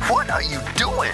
What are you doing?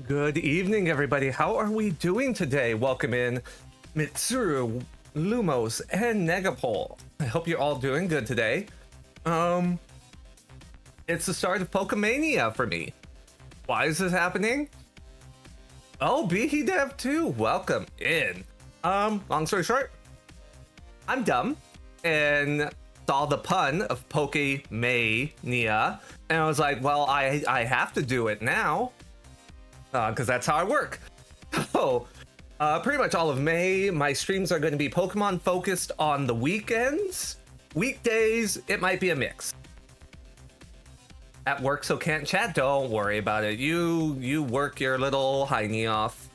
Good evening, everybody. How are we doing today? Welcome in Mitsuru, Lumos, and Negapol. I hope you're all doing good today. It's the start of PokeMAYnia for me. Why is this happening? Oh, Behe Dev 2, welcome in. Long story short, I'm dumb and saw the pun of PokeMAYnia, and I was like, well, I have to do it now. Because that's how I work. So, pretty much all of May, my streams are going to be Pokemon focused on the weekends. Weekdays, it might be a mix. At work, so can't chat, don't worry about it. You work your little hiney off.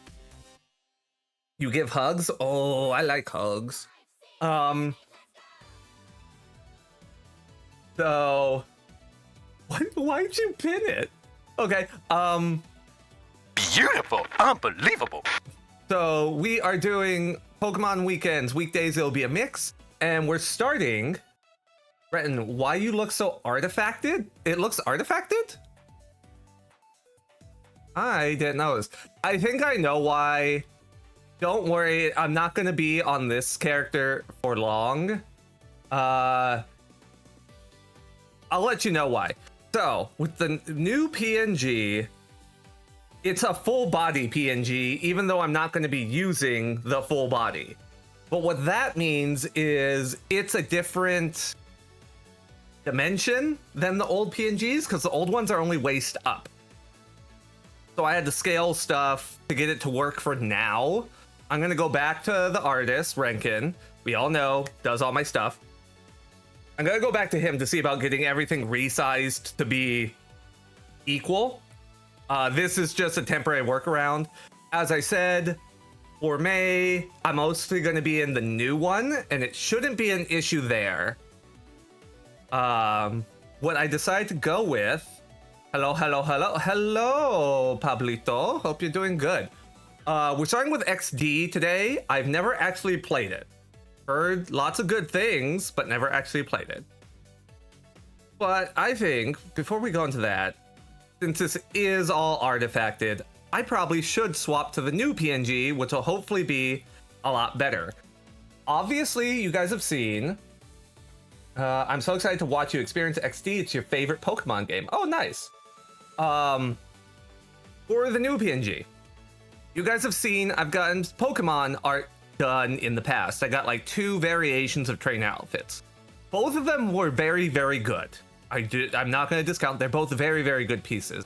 You give hugs? Oh, I like hugs. So, why'd you pin it? Okay, Beautiful, unbelievable. So we are doing Pokemon weekends. Weekdays, it'll be a mix. And we're starting... Breton, why you look so artifacted? It looks artifacted? I didn't notice. I think I know why. Don't worry, I'm not going to be on this character for long. I'll let you know why. So, with the new PNG... It's a full body PNG, even though I'm not going to be using the full body. But what that means is it's a different dimension than the old PNGs, because the old ones are only waist up. So I had to scale stuff to get it to work for now. I'm going to go back to the artist, Renkin. We all know, does all my stuff. I'm going to go back to him to see about getting everything resized to be equal. This is just a temporary workaround. As I said, for May, I'm mostly going to be in the new one, and it shouldn't be an issue there. What I decided to go with... Hello, Pablito. Hope you're doing good. We're starting with XD today. I've never actually played it. Heard lots of good things, but never actually played it. But I think, before we go into that, since this is all artifacted, I probably should swap to the new PNG, which will hopefully be a lot better. Obviously, you guys have seen. I'm so excited to watch you experience XD. It's your favorite Pokemon game. Oh, nice. For the new PNG, you guys have seen I've gotten Pokemon art done in the past. I got like 2 variations of trainer outfits. Both of them were very, very good. I'm not going to discount. They're both very, very good pieces.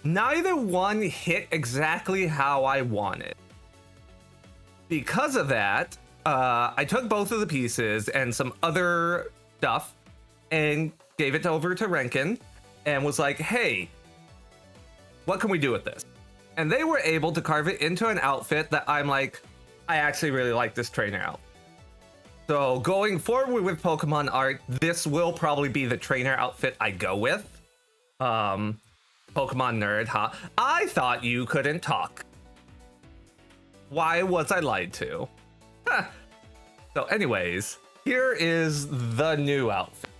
Neither one hit exactly how I wanted. Because of that, I took both of the pieces and some other stuff and gave it over to Renkin and was like, hey, what can we do with this? And they were able to carve it into an outfit that I'm like, I actually really like this trainer outfit. So going forward with Pokemon art, this will probably be the trainer outfit I go with. Pokemon nerd, huh? I thought you couldn't talk. Why was I lied to? Huh. So anyways, here is the new outfit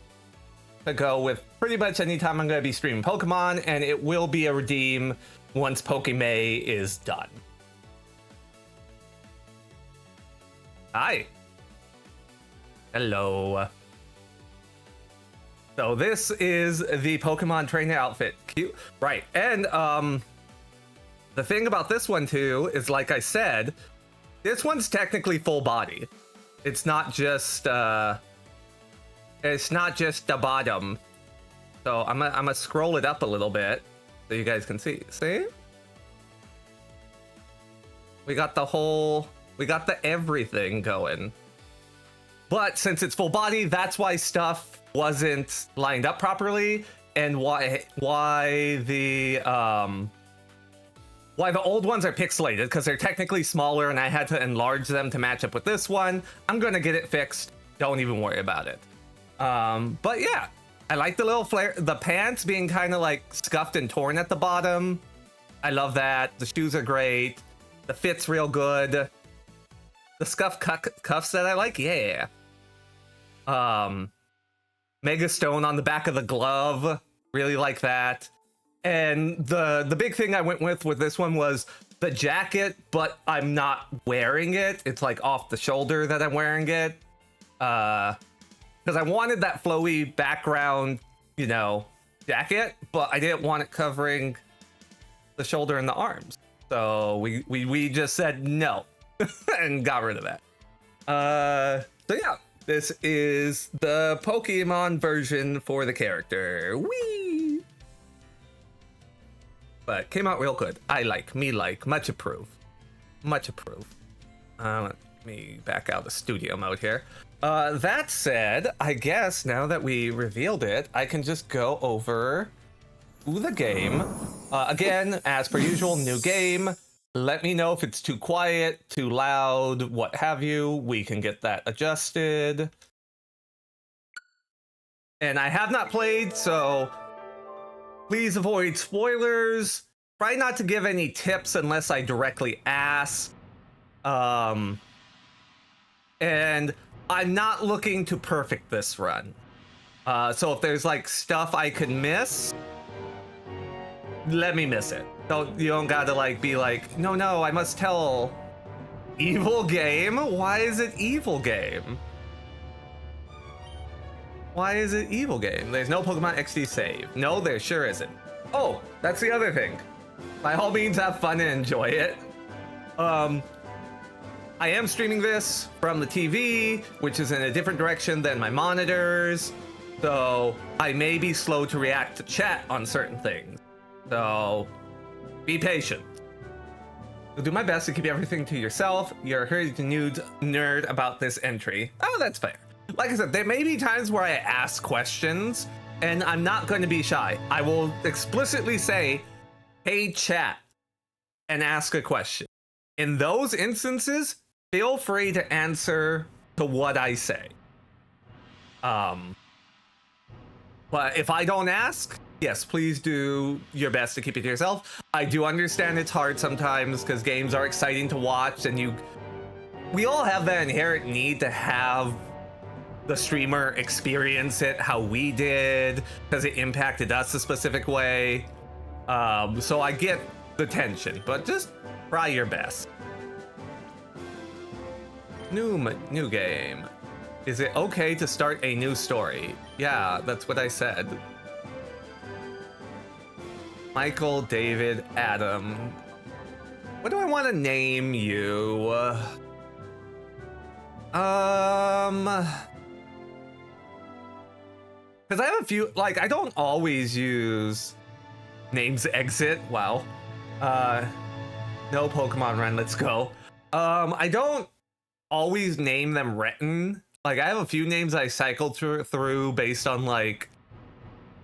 to go with pretty much anytime I'm going to be streaming Pokemon, and it will be a redeem once PokeMay is done. Hi. Hello. So this is the Pokemon trainer outfit. Cute. Right. And the thing about this one too is, like I said, this one's technically full body. It's not just the bottom. So I'm gonna scroll it up a little bit so you guys can see. See? We got the everything going. But since it's full body, that's why stuff wasn't lined up properly, and why the old ones are pixelated, because they're technically smaller and I had to enlarge them to match up with this one. I'm gonna get it fixed. Don't even worry about it. But yeah, I like the little flare, the pants being kind of like scuffed and torn at the bottom. I love that. The shoes are great. The fit's real good. The scuff cuffs that I like, yeah. Mega Stone on the back of the glove, really like that. And the big thing I went with this one was the jacket, but I'm not wearing it. It's like off the shoulder that I'm wearing it. Because I wanted that flowy background, you know, jacket, but I didn't want it covering the shoulder and the arms. So we just said no and got rid of that. So yeah, this is the Pokemon version for the character. Whee! But came out real good. I like, much approve. Much approve. Let me back out of studio mode here. That said, I guess now that we revealed it, I can just go over to the game. Again, as per usual, new game. Let me know if it's too quiet, too loud, what have you. We can get that adjusted. And I have not played, so please avoid spoilers. Try not to give any tips unless I directly ask. And I'm not looking to perfect this run. So if there's like stuff I could miss, let me miss it. You don't gotta like be like, no, I must tell. Evil game? Why is it evil game? Why is it evil game? There's no Pokemon XD save. No, there sure isn't. Oh, that's the other thing. By all means, have fun and enjoy it. I am streaming this from the TV, which is in a different direction than my monitors. So I may be slow to react to chat on certain things. So be patient. I'll do my best to keep everything to yourself. You're a hurried nerd about this entry. Oh, that's fair. Like I said, there may be times where I ask questions, and I'm not going to be shy. I will explicitly say, hey, chat, and ask a question. In those instances, feel free to answer to what I say. But if I don't ask, yes, please do your best to keep it to yourself. I do understand it's hard sometimes because games are exciting to watch, and we all have that inherent need to have the streamer experience it how we did because it impacted us a specific way. So I get the tension, but just try your best. New game. Is it okay to start a new story? Yeah, that's what I said. Michael, David, Adam. What do I want to name you? Because I have a few, like, I don't always use names exit. Wow. No Pokemon Run, let's go. I don't always name them written. Like, I have a few names I cycled through based on, like,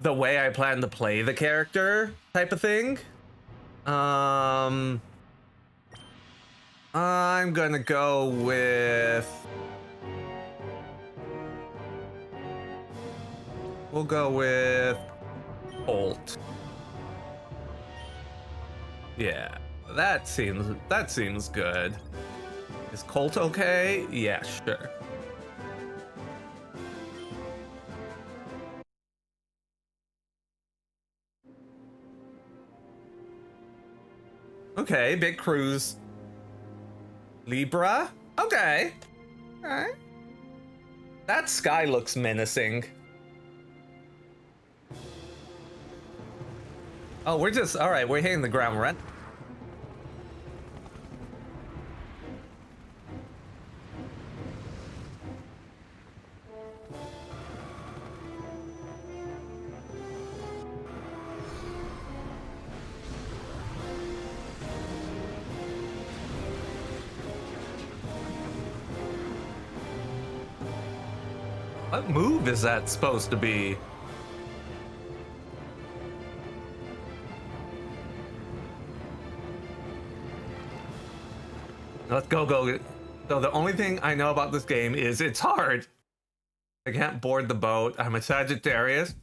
the way I plan to play the character type of thing. I'm gonna go with... We'll go with Colt. Yeah, that seems good. Is Colt okay? Yeah, sure. Okay, big cruise. Libra? Okay. Alright. That sky looks menacing. Oh, we're just, alright, we're hitting the ground run. What move is that supposed to be? Let's go. So the only thing I know about this game is it's hard. I can't board the boat. I'm a Sagittarius.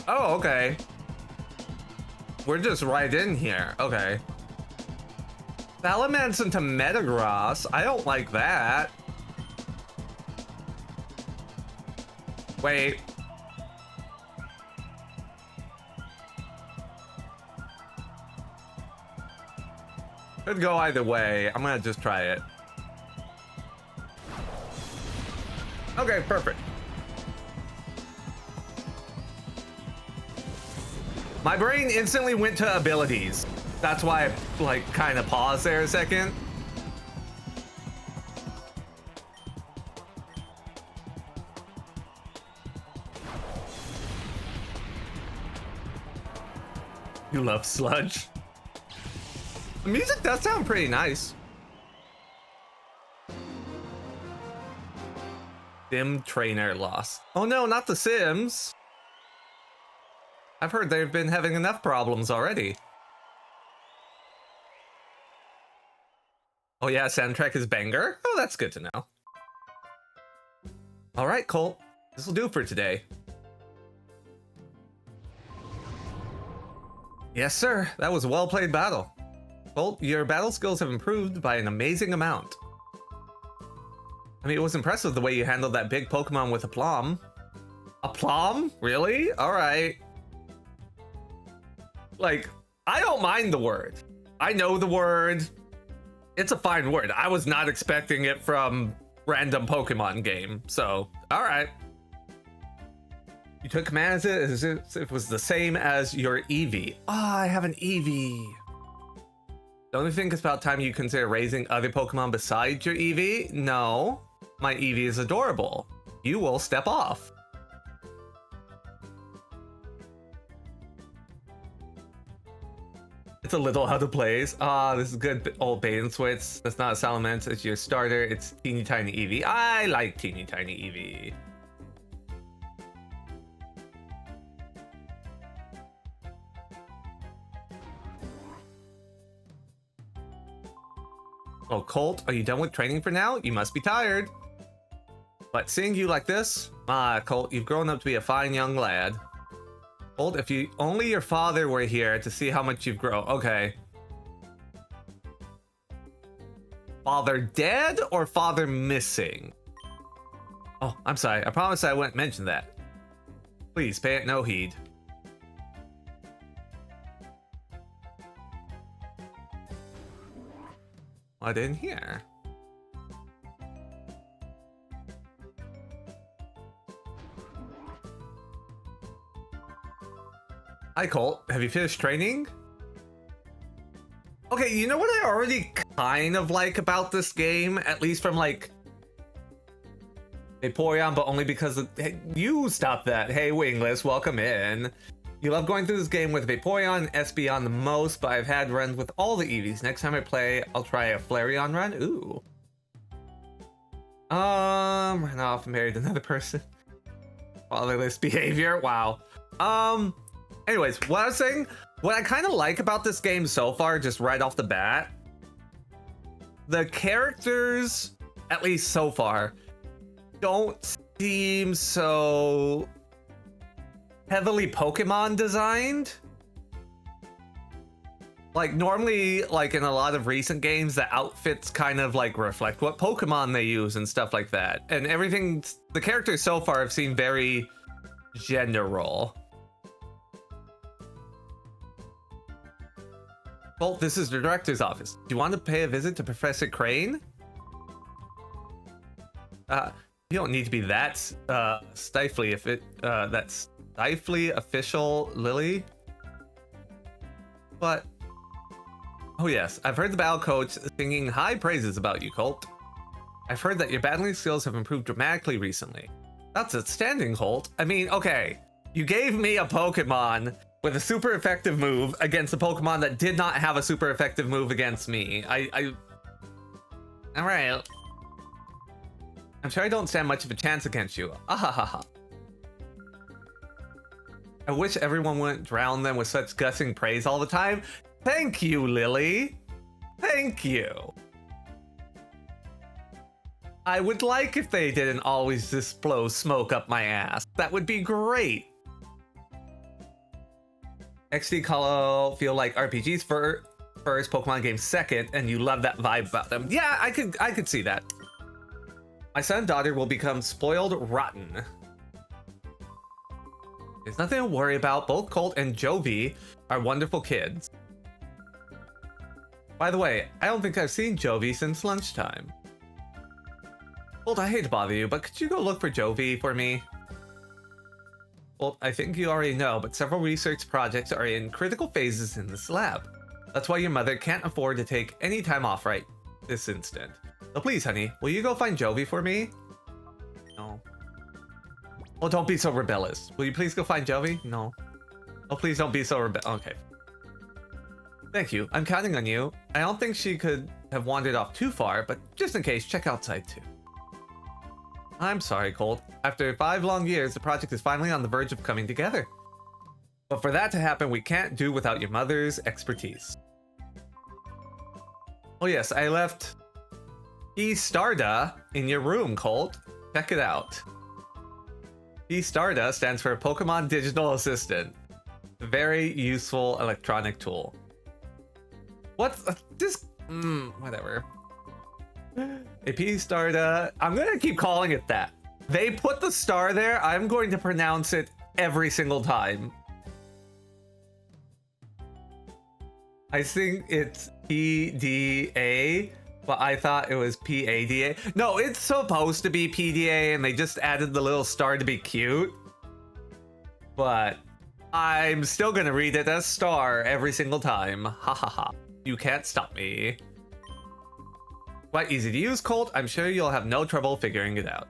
Oh, okay. We're just right in here. Okay. Salamence into Metagross. I don't like that. Wait. Could go either way. I'm gonna just try it. Okay, perfect. My brain instantly went to abilities. That's why I like kind of paused there a second. You love sludge. The music does sound pretty nice. Sim trainer lost. Oh no, not the Sims. I've heard they've been having enough problems already. Oh yeah, soundtrack is banger. Oh, that's good to know. All right, Colt. This will do for today. Yes, sir. That was a well-played battle. Colt, your battle skills have improved by an amazing amount. I mean, it was impressive the way you handled that big Pokemon with aplomb. Aplomb? Really? All right. Like, I don't mind the word. I know the word. It's a fine word. I was not expecting it from random Pokemon game, so all right. You took command as if it was the same as your Eevee. Ah, I have an Eevee. Don't you think it's about time you consider raising other Pokemon besides your Eevee? No, my Eevee is adorable. You will step off. It's a little out of place. Ah, this is good old bait and switch. That's not a Salamence, it's your starter. It's teeny tiny Eevee. I like teeny tiny Eevee. Oh, Colt, are you done with training for now? You must be tired. But seeing you like this, Colt, you've grown up to be a fine young lad. Colt, if you only your father were here to see how much you've grown. Okay. Father dead or father missing? Oh, I'm sorry. I promise I wouldn't mention that. Please pay it no heed. What in here? Hi, Colt. Have you finished training? Okay, you know what I already kind of like about this game, at least from like Vaporeon, but only because of, hey, you stop that. Hey, Wingless, welcome in. You love going through this game with Vaporeon and Espeon the most, but I've had runs with all the Eevees. Next time I play, I'll try a Flareon run. Ooh. Ran off and married another person. Fatherless behavior. Wow. Anyways, what I was saying, what I kind of like about this game so far, just right off the bat, the characters, at least so far, don't seem so heavily Pokemon designed. Like normally, like in a lot of recent games, the outfits kind of like reflect what Pokemon they use and stuff like that. And everything, the characters so far have seemed very general. Well, this is the director's office. Do you want to pay a visit to Professor Crane? You don't need to be that stifly if it that's stifly official, Lily. But oh yes, I've heard the battle coach singing high praises about you, Colt. I've heard that your battling skills have improved dramatically recently. That's outstanding, Colt. I mean, okay, you gave me a Pokemon with a super effective move against a Pokemon that did not have a super effective move against me. All right. I'm sure I don't stand much of a chance against you. Ahahaha. I wish everyone wouldn't drown them with such gushing praise all the time. Thank you, Lily. Thank you. I would like if they didn't always just blow smoke up my ass. That would be great. XD Call feel like RPGs first, Pokemon games second, and you love that vibe about them. Yeah, I could see that. My son and daughter will become spoiled rotten. There's nothing to worry about. Both Colt and Jovi are wonderful kids. By the way, I don't think I've seen Jovi since lunchtime. Colt, I hate to bother you, but could you go look for Jovi for me? Well, I think you already know, but several research projects are in critical phases in this lab. That's why your mother can't afford to take any time off right this instant. So please, honey, will you go find Jovi for me? No. Oh, don't be so rebellious. Will you please go find Jovi? No. Oh, please don't be so okay. Thank you. I'm counting on you. I don't think she could have wandered off too far, but just in case, check outside too. I'm sorry, Colt. After 5 long years, the project is finally on the verge of coming together. But for that to happen, we can't do without your mother's expertise. Oh yes, I left P-Starda in your room, Colt. Check it out. P-Starda stands for Pokemon Digital Assistant. A very useful electronic tool. What's this? Whatever. A P-Starda. I'm gonna keep calling it that. They put the star there. I'm going to pronounce it every single time. I think it's PDA, but I thought it was PADA. No, it's supposed to be PDA, and they just added the little star to be cute. But I'm still gonna read it as star every single time. Ha ha ha. You can't stop me. Quite easy to use, Colt. I'm sure you'll have no trouble figuring it out.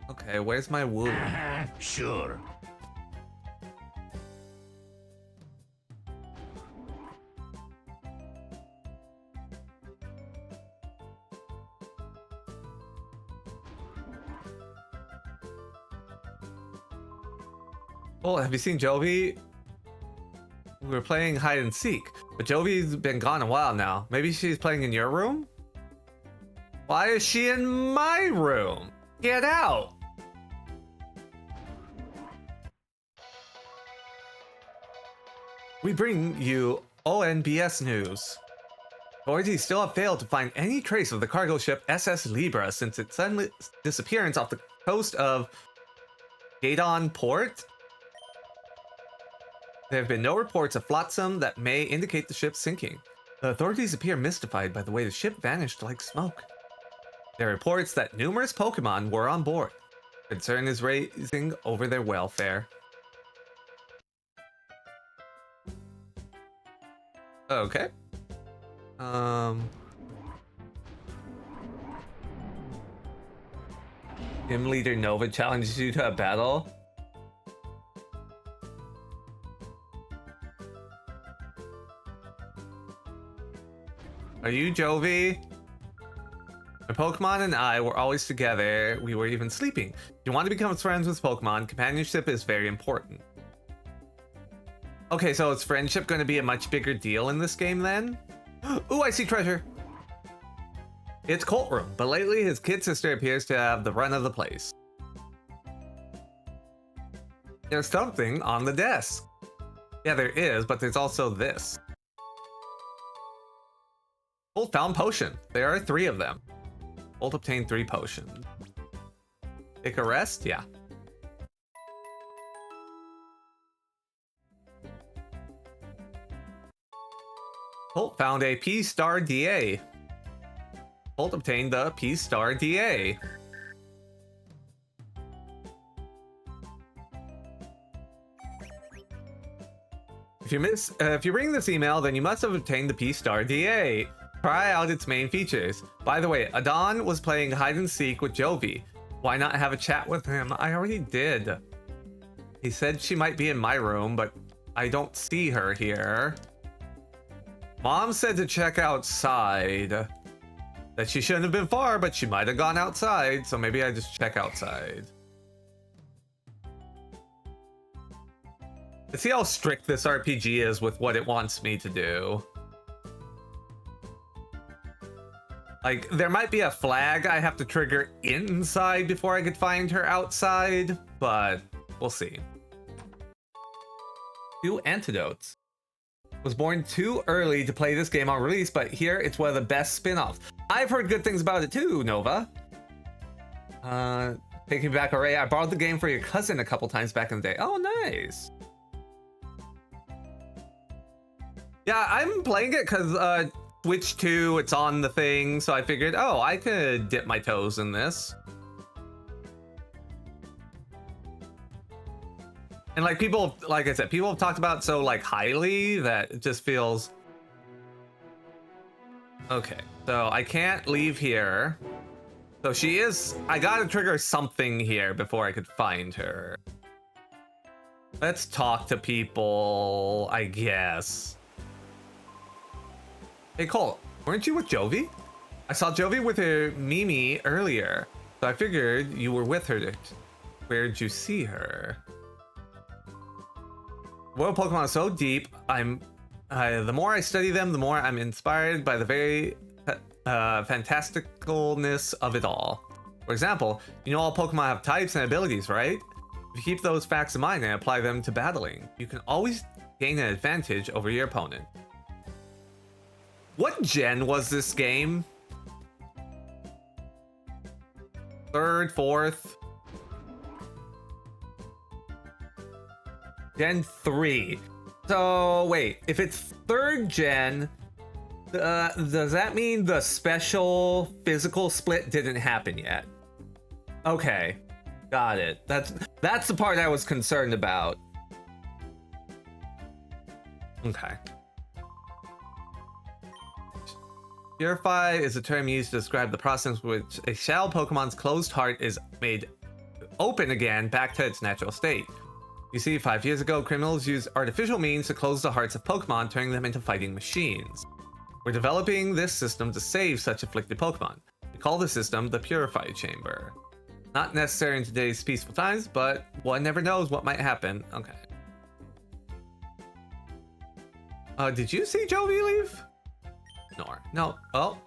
Okay, where's my woo? Sure. Oh, have you seen Jovi? We were playing hide and seek, but Jovi's been gone a while now. Maybe she's playing in your room? Why is she in my room? Get out! We bring you ONBS news. Authorities still have failed to find any trace of the cargo ship SS Libra since its sudden disappearance off the coast of Gadon Port. There have been no reports of flotsam that may indicate the ship's sinking. The authorities appear mystified by the way the ship vanished like smoke. There are reports that numerous Pokemon were on board. Concern is raising over their welfare. Okay. Gym Leader Nova challenges you to a battle. Are you Jovi? My Pokemon and I were always together. We were even sleeping. If you want to become friends with Pokemon, companionship is very important. Okay, so is friendship going to be a much bigger deal in this game then? Ooh, I see treasure. It's Colt room, but lately his kid sister appears to have the run of the place. There's something on the desk. Yeah, there is, but there's also this. Colt found potion. There are 3 of them. Colt obtained 3 potions. Take a rest? Yeah. Colt found a P-Star DA. Colt obtained the P-Star DA. If you bring this email, then you must have obtained the P-Star DA. Try out its main features. By the way, Adon was playing hide and seek with Jovi. Why not have a chat with him? I already did. He said she might be in my room, but I don't see her here. Mom said to check outside. That she shouldn't have been far, but she might have gone outside, so maybe I just check outside. Let's see how strict this RPG is with what it wants me to do. Like, there might be a flag I have to trigger inside before I could find her outside, but we'll see. 2 antidotes. Was born too early to play this game on release, but here it's one of the best spin-offs. I've heard good things about it too, Nova. Taking back array. I borrowed the game for your cousin a couple times back in the day. Oh, nice. Yeah, I'm playing it because Switch 2, it's on the thing, so I figured, oh, I could dip my toes in this. And like people, like I said, people have talked about it so like highly that it just feels... Okay, so I can't leave here. So she is... I gotta trigger something here before I could find her. Let's talk to people, I guess. Hey Cole, weren't you with Jovi? I saw Jovi with her Mimi earlier, so I figured you were with her. Where'd you see her? World Pokemon is so deep. The more I study them, the more I'm inspired by the very fantasticalness of it all. For example, you know all Pokemon have types and abilities, right? If you keep those facts in mind and apply them to battling, you can always gain an advantage over your opponent. What gen was this game? Third, fourth? Gen 3. So wait, if it's third gen, does that mean the special physical split didn't happen yet? Okay, got it. That's the part I was concerned about. Okay. Purify is a term used to describe the process which a shell Pokemon's closed heart is made open again back to its natural state. You see, 5 years ago, criminals used artificial means to close the hearts of Pokemon, turning them into fighting machines. We're developing this system to save such afflicted Pokemon. We call the system the Purify Chamber. Not necessary in today's peaceful times, but one never knows what might happen. Okay. Did you see Jovi leave? No. Oh.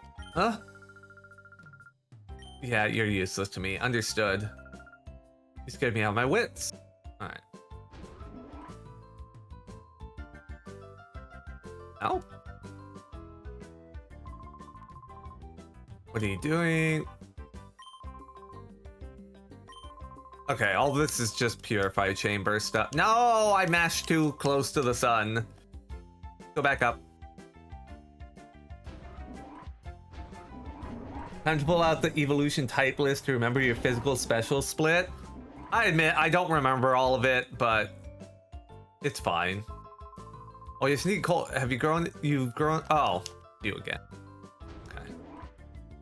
Yeah, you're useless to me. Understood. You scared me out of my wits. Alright. Ow. What are you doing? Okay, all this is just Purify Chamber stuff. No, I mashed too close to the sun. Go back up. Time to pull out the evolution type list to remember your physical special split. I admit, I don't remember all of it, but it's fine. Oh, you sneak Colt. Have you grown? You've grown. Oh, you again. Okay.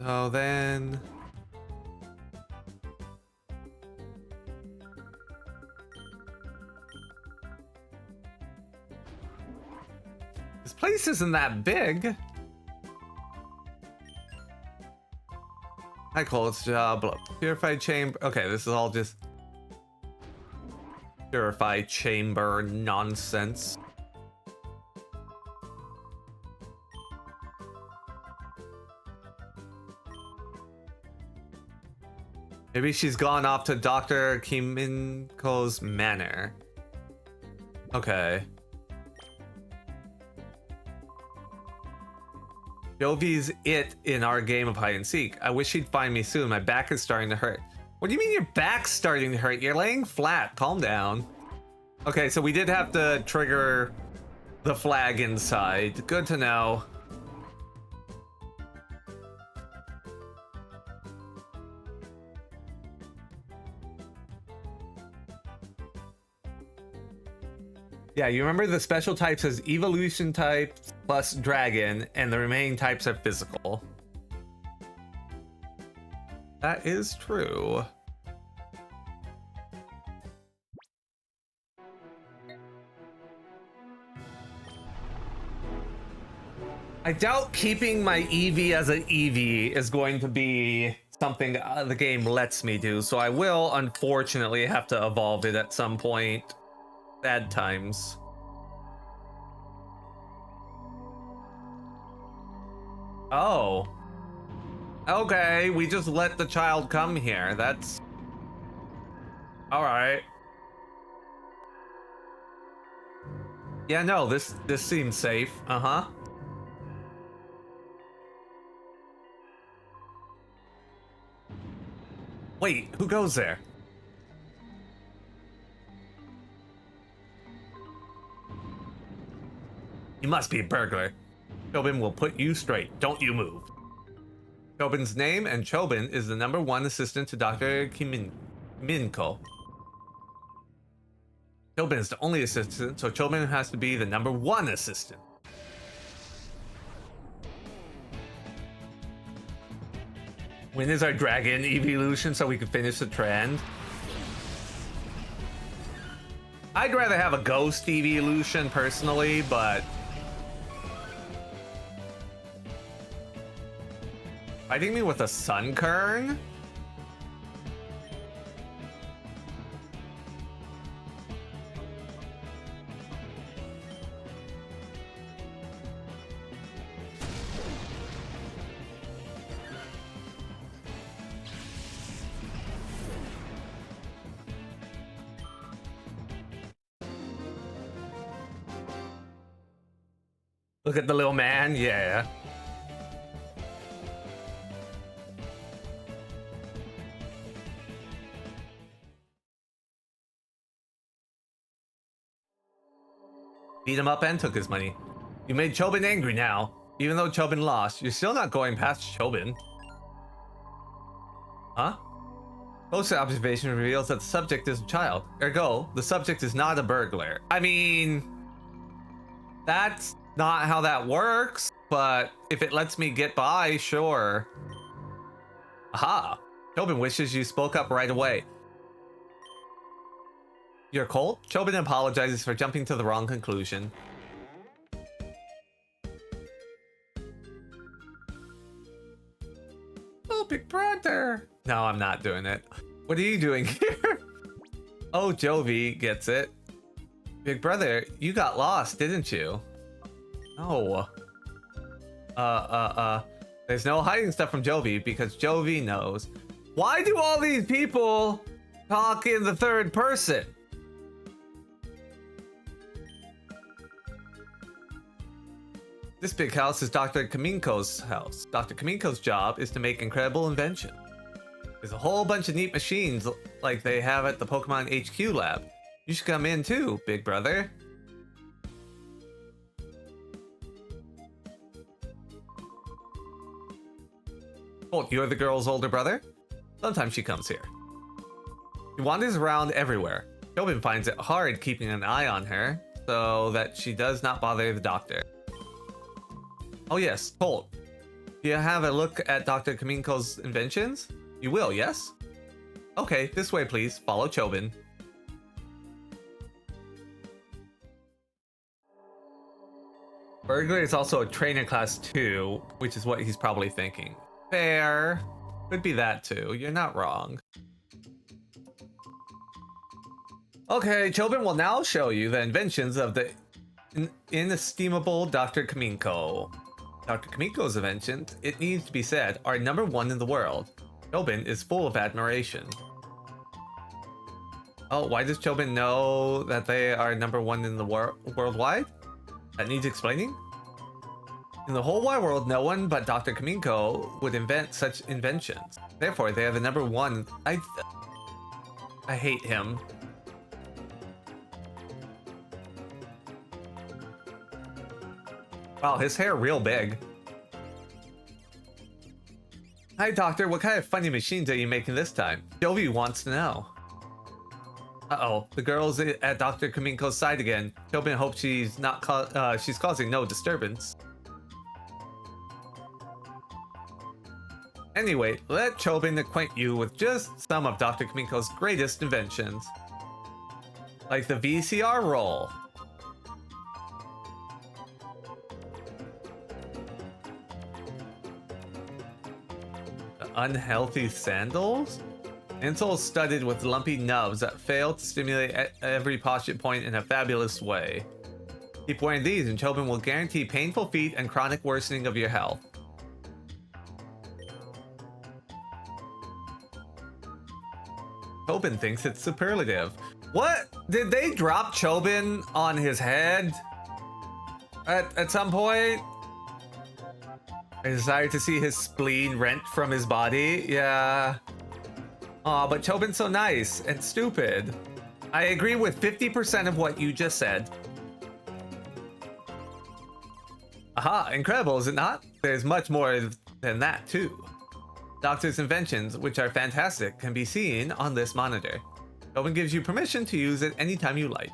So then. This place isn't that big. Hi, Cole. It's Purified Chamber. Okay, this is all just Purified Chamber nonsense. Maybe she's gone off to Dr. Kiminko's manor. Okay. Jovi's it in our game of hide and seek. I wish he'd find me soon. My back is starting to hurt. What do you mean your back's starting to hurt? You're laying flat. Calm down. Okay, so we did have to trigger the flag inside. Good to know. Yeah, you remember the special types as evolution types plus dragon, and the remaining types are physical. That is true. I doubt keeping my Eevee as an Eevee is going to be something the game lets me do, so I will unfortunately have to evolve it at some point. Sad times. Oh. Okay, we just let the child come here. That's... Alright. Yeah, no, this seems safe. Uh-huh. Wait, who goes there? You must be a burglar. Chobin will put you straight. Don't you move. Chobin's name, and Chobin is the #1 assistant to Dr. Kiminko. Chobin is the only assistant, so Chobin has to be the #1 assistant. When is our dragon evolution so we can finish the trend? I'd rather have a ghost evolution personally, but fighting me with a sun kern? Look at the little man, yeah. Beat him up and took his money. You made Chobin angry now. Even though Chobin lost, you're still not going past Chobin. Huh? Close observation reveals that the subject is a child. Ergo, the subject is not a burglar. I mean, that's not how that works, but if it lets me get by, sure. Aha! Chobin wishes you spoke up right away. You're cold? Chobin apologizes for jumping to the wrong conclusion. Oh, big brother! No, I'm not doing it. What are you doing here? Oh, Jovi gets it. Big brother, you got lost, didn't you? No. There's no hiding stuff from Jovi because Jovi knows. Why do all these people talk in the third person? This big house is Dr. Kaminko's house. Dr. Kaminko's job is to make incredible inventions. There's a whole bunch of neat machines like they have at the Pokemon HQ lab. You should come in too, big brother. Oh, you're the girl's older brother? Sometimes she comes here. She wanders around everywhere. Chobin finds it hard keeping an eye on her, so that she does not bother the doctor. Oh yes, Colt. Do you have a look at Dr. Kaminko's inventions? You will, yes? Okay, this way please. Follow Chobin. Burglar is also a trainer class 2, which is what he's probably thinking. Fair. Could be that too. You're not wrong. Okay, Chobin will now show you the inventions of the inestimable Dr. Kaminko. Dr. Kaminko's inventions, it needs to be said, are #1 in the world. Chobin is full of admiration. Oh, why does Chobin know that they are #1 in the worldwide? That needs explaining? In the whole wide world, no one but Dr. Kaminko would invent such inventions. Therefore, they are the #1. I hate him. Wow, his hair real big. Hi, Doctor. What kind of funny machines are you making this time? Jovi wants to know. Uh-oh, the girl's at Dr. Kaminko's side again. Chobin hopes she's not she's causing no disturbance. Anyway, let Chobin acquaint you with just some of Dr. Kaminko's greatest inventions. Like the VCR roll. Unhealthy sandals? Insoles studded with lumpy nubs that fail to stimulate every posture point in a fabulous way. Keep wearing these and Chobin will guarantee painful feet and chronic worsening of your health. Chobin thinks it's superlative. What? Did they drop Chobin on his head? At some point? I desire to see his spleen rent from his body. Yeah. Aw, but Chobin's so nice and stupid. I agree with 50% of what you just said. Aha, incredible, is it not? There's much more than that, too. Doctor's inventions, which are fantastic, can be seen on this monitor. Owen gives you permission to use it anytime you like.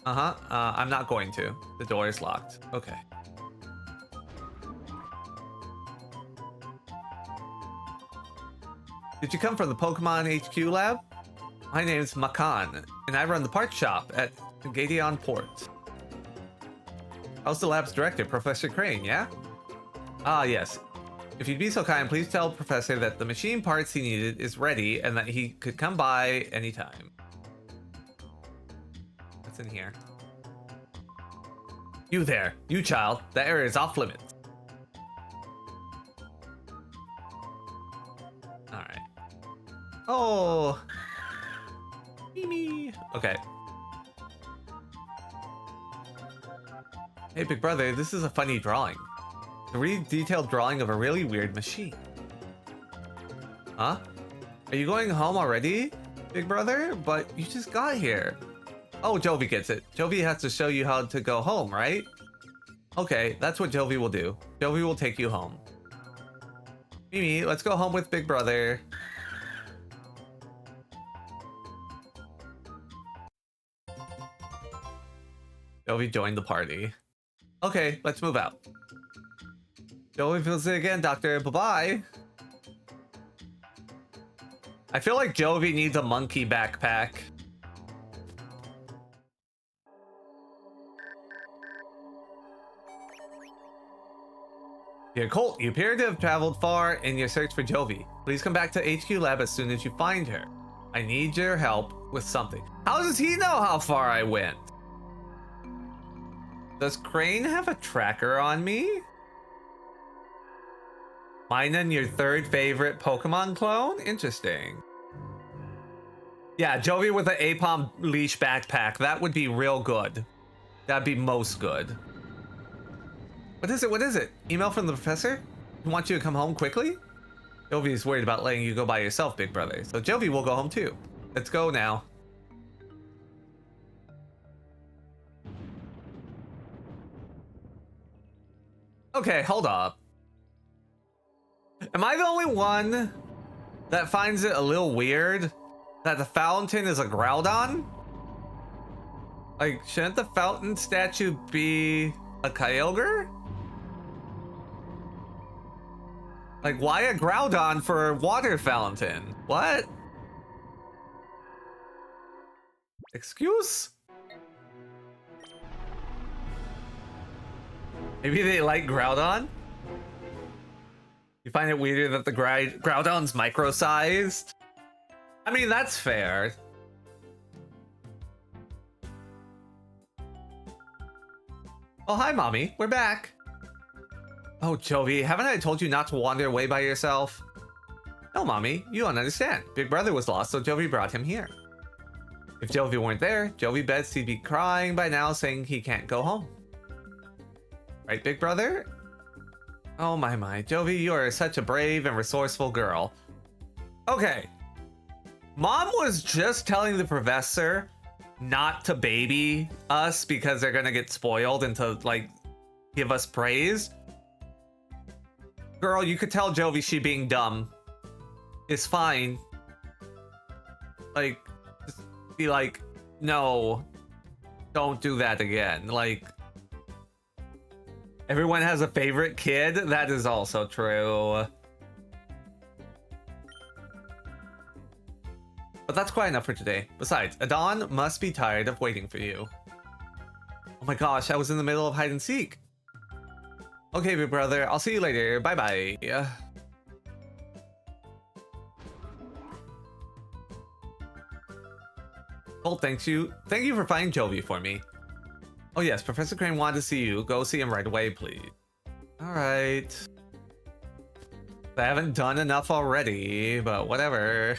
I'm not going to. The door is locked. Okay. Did you come from the Pokemon HQ lab? My name's Makan, and I run the park shop at Gadeon Port. How's the lab's director, Professor Crane, yeah? Ah, yes. If you'd be so kind, please tell Professor that the machine parts he needed is ready and that he could come by anytime. What's in here? You there, you child. That area is off limits. Alright. Oh! Mimi! Okay. Hey, big brother, this is a funny drawing. A really detailed drawing of a really weird machine. Huh? Are you going home already, big brother? But you just got here. Oh, Jovi gets it. Jovi has to show you how to go home, right? Okay, that's what Jovi will do. Jovi will take you home. Mimi, let's go home with big brother. Jovi joined the party. Okay, let's move out. Joey feels it again, Doctor. Bye-bye. I feel like Jovi needs a monkey backpack. Dear Colt, you appear to have traveled far in your search for Jovi. Please come back to HQ Lab as soon as you find her. I need your help with something. How does he know how far I went? Does Crane have a tracker on me? Minun, your third favorite Pokemon clone? Interesting. Yeah, Jovi with an Apom leash backpack. That would be real good. That'd be most good. What is it? What is it? Email from the professor? He wants you to come home quickly? Jovi is worried about letting you go by yourself, big brother. So Jovi will go home too. Let's go now. Okay, hold up. Am I the only one that finds it a little weird that the fountain is a Groudon? Like, shouldn't the fountain statue be a Kyogre? Like, why a Groudon for a water fountain? What? Excuse? Maybe they like Groudon? You find it weirder that the Groudon's micro-sized? I mean, that's fair. Oh, hi, Mommy. We're back. Oh, Jovi, haven't I told you not to wander away by yourself? No, Mommy, you don't understand. Big brother was lost, so Jovi brought him here. If Jovi weren't there, Jovi bets he'd be crying by now saying he can't go home. Right, big brother? Oh my, Jovi, you are such a brave and resourceful girl. Okay. Mom was just telling the professor not to baby us because they're gonna get spoiled and to, like, give us praise. Girl, you could tell Jovi she being dumb. It's fine. Like, just be like, no, don't do that again. Like, everyone has a favorite kid. That is also true. But that's quite enough for today. Besides, Adon must be tired of waiting for you. Oh my gosh, I was in the middle of hide and seek. Okay, big brother, I'll see you later. Bye-bye. Well, thank you for finding Jovi for me. Oh yes, Professor Crane wanted to see you. Go see him right away, please. Alright. I haven't done enough already, but whatever.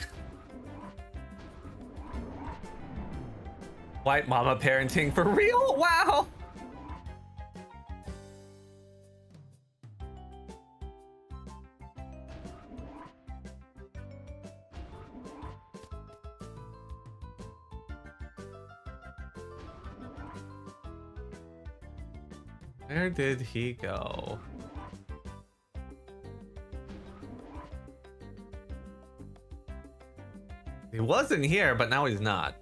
White mama parenting for real? Wow! Where did he go? He wasn't here, but now he's not.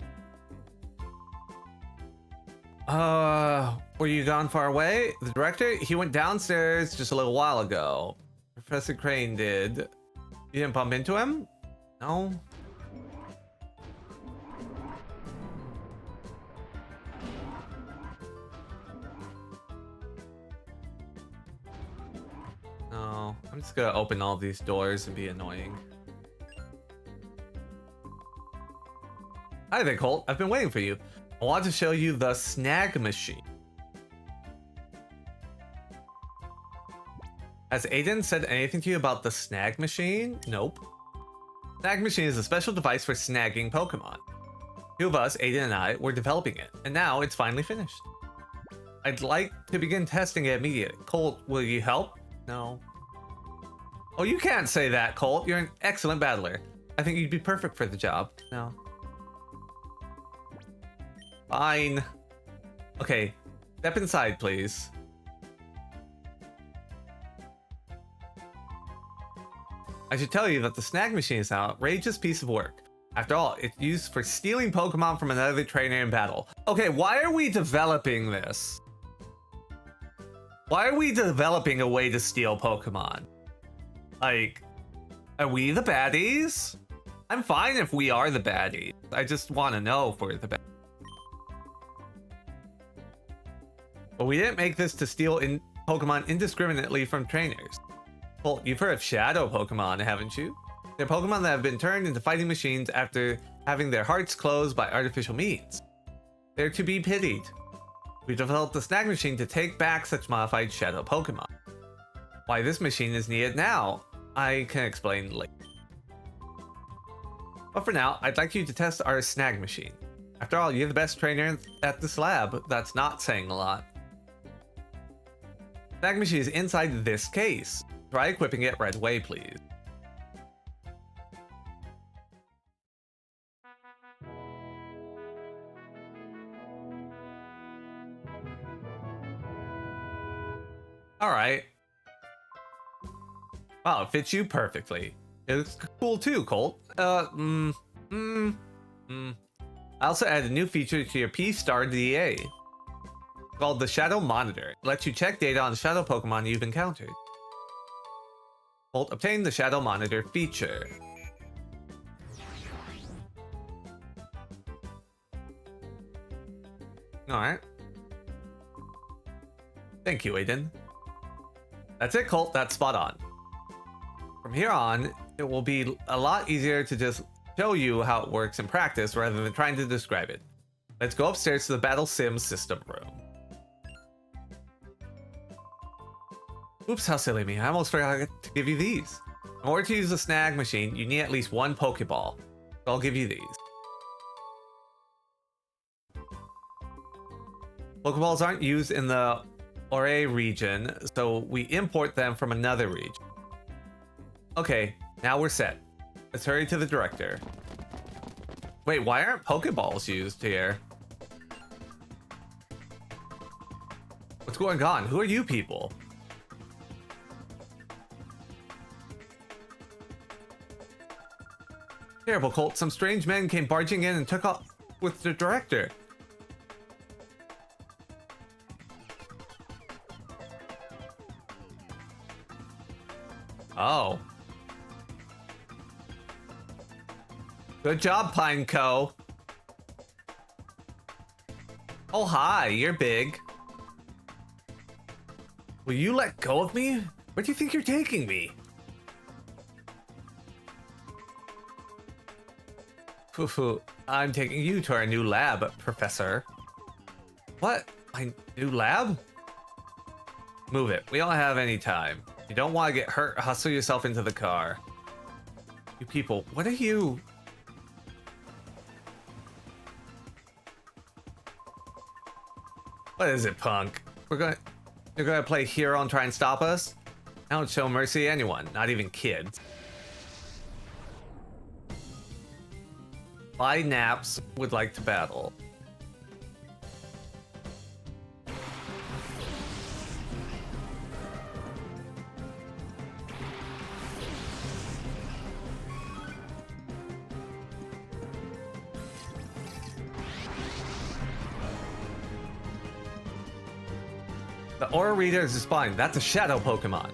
Were you gone far away? The director? He went downstairs just a little while ago. Professor Crane did. You didn't bump into him? No? No. I'm just gonna open all these doors and be annoying. Hi there, Colt. I've been waiting for you. I want to show you the snag machine. Has Aiden said anything to you about the snag machine? Nope. Snag machine is a special device for snagging Pokemon. Two of us, Aiden and I, were developing it, and now it's finally finished. I'd like to begin testing it immediately. Colt, will you help? No. Oh, you can't say that, Colt. You're an excellent battler. I think you'd be perfect for the job. No. Fine. Okay, step inside, please. I should tell you that the snag machine is an outrageous piece of work. After all, it's used for stealing Pokemon from another trainer in battle. Okay, why are we developing this? Why are we developing a way to steal Pokemon? Like, are we the baddies? I'm fine if we are the baddies. I just want to know if we're the baddies. But we didn't make this to steal Pokemon indiscriminately from trainers. Well, you've heard of Shadow Pokemon, haven't you? They're Pokemon that have been turned into fighting machines after having their hearts closed by artificial means. They're to be pitied. We developed the snag machine to take back such modified Shadow Pokemon. Why this machine is needed now, I can explain later. But for now, I'd like you to test our snag machine. After all, you're the best trainer at this lab. That's not saying a lot. Snag machine is inside this case. Try equipping it right away, please. Alright. Wow, it fits you perfectly. It looks cool too, Colt. I also added a new feature to your P-Star DA called the Shadow Monitor. It lets you check data on the Shadow Pokemon you've encountered. Colt, obtain the Shadow Monitor feature. Alright. Thank you, Aiden. That's it, Colt. That's spot on. From here on, it will be a lot easier to just show you how it works in practice rather than trying to describe it. Let's go upstairs to the Battle Sim system room. Oops, how silly me. I almost forgot to give you these. In order to use the snag machine, you need at least one Pokeball. So I'll give you these. Pokeballs aren't used in the Ore region, so we import them from another region. Okay, now we're set. Let's hurry to the director. Wait, why aren't Pokeballs used here? What's going on? Who are you people? Terrible, Colt. Some strange men came barging in and took off with the director. Oh. Good job, Pineco. Oh, hi. You're big. Will you let go of me? Where do you think you're taking me? Foo-foo. I'm taking you to our new lab, Professor. What? My new lab? Move it. We don't have any time. You don't want to get hurt, hustle yourself into the car. You people, what are you? What is it, punk? You're gonna play hero and try and stop us? I don't show mercy to anyone, not even kids. My naps would like to battle. The Aura Reader is responding. That's a shadow Pokemon.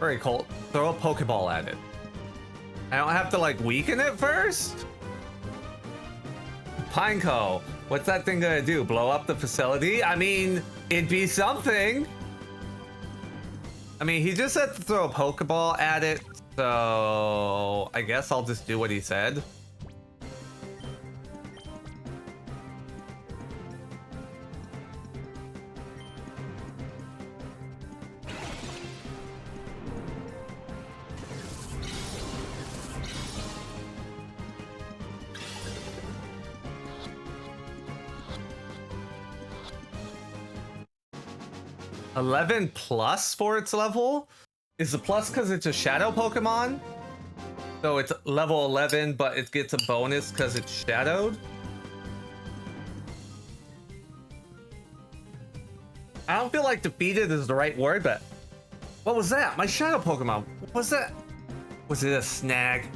Very cool. Throw a Pokeball at it. I don't have to like weaken it first? Pineco. What's that thing gonna do? Blow up the facility? I mean, it'd be something. I mean, he just said to throw a Pokeball at it, so I guess I'll just do what he said. +11 for its level? Is the plus because it's a shadow Pokemon? So it's level 11, but it gets a bonus because it's shadowed? I don't feel like defeated is the right word, but what was that? My shadow Pokemon. What was that? Was it a snag?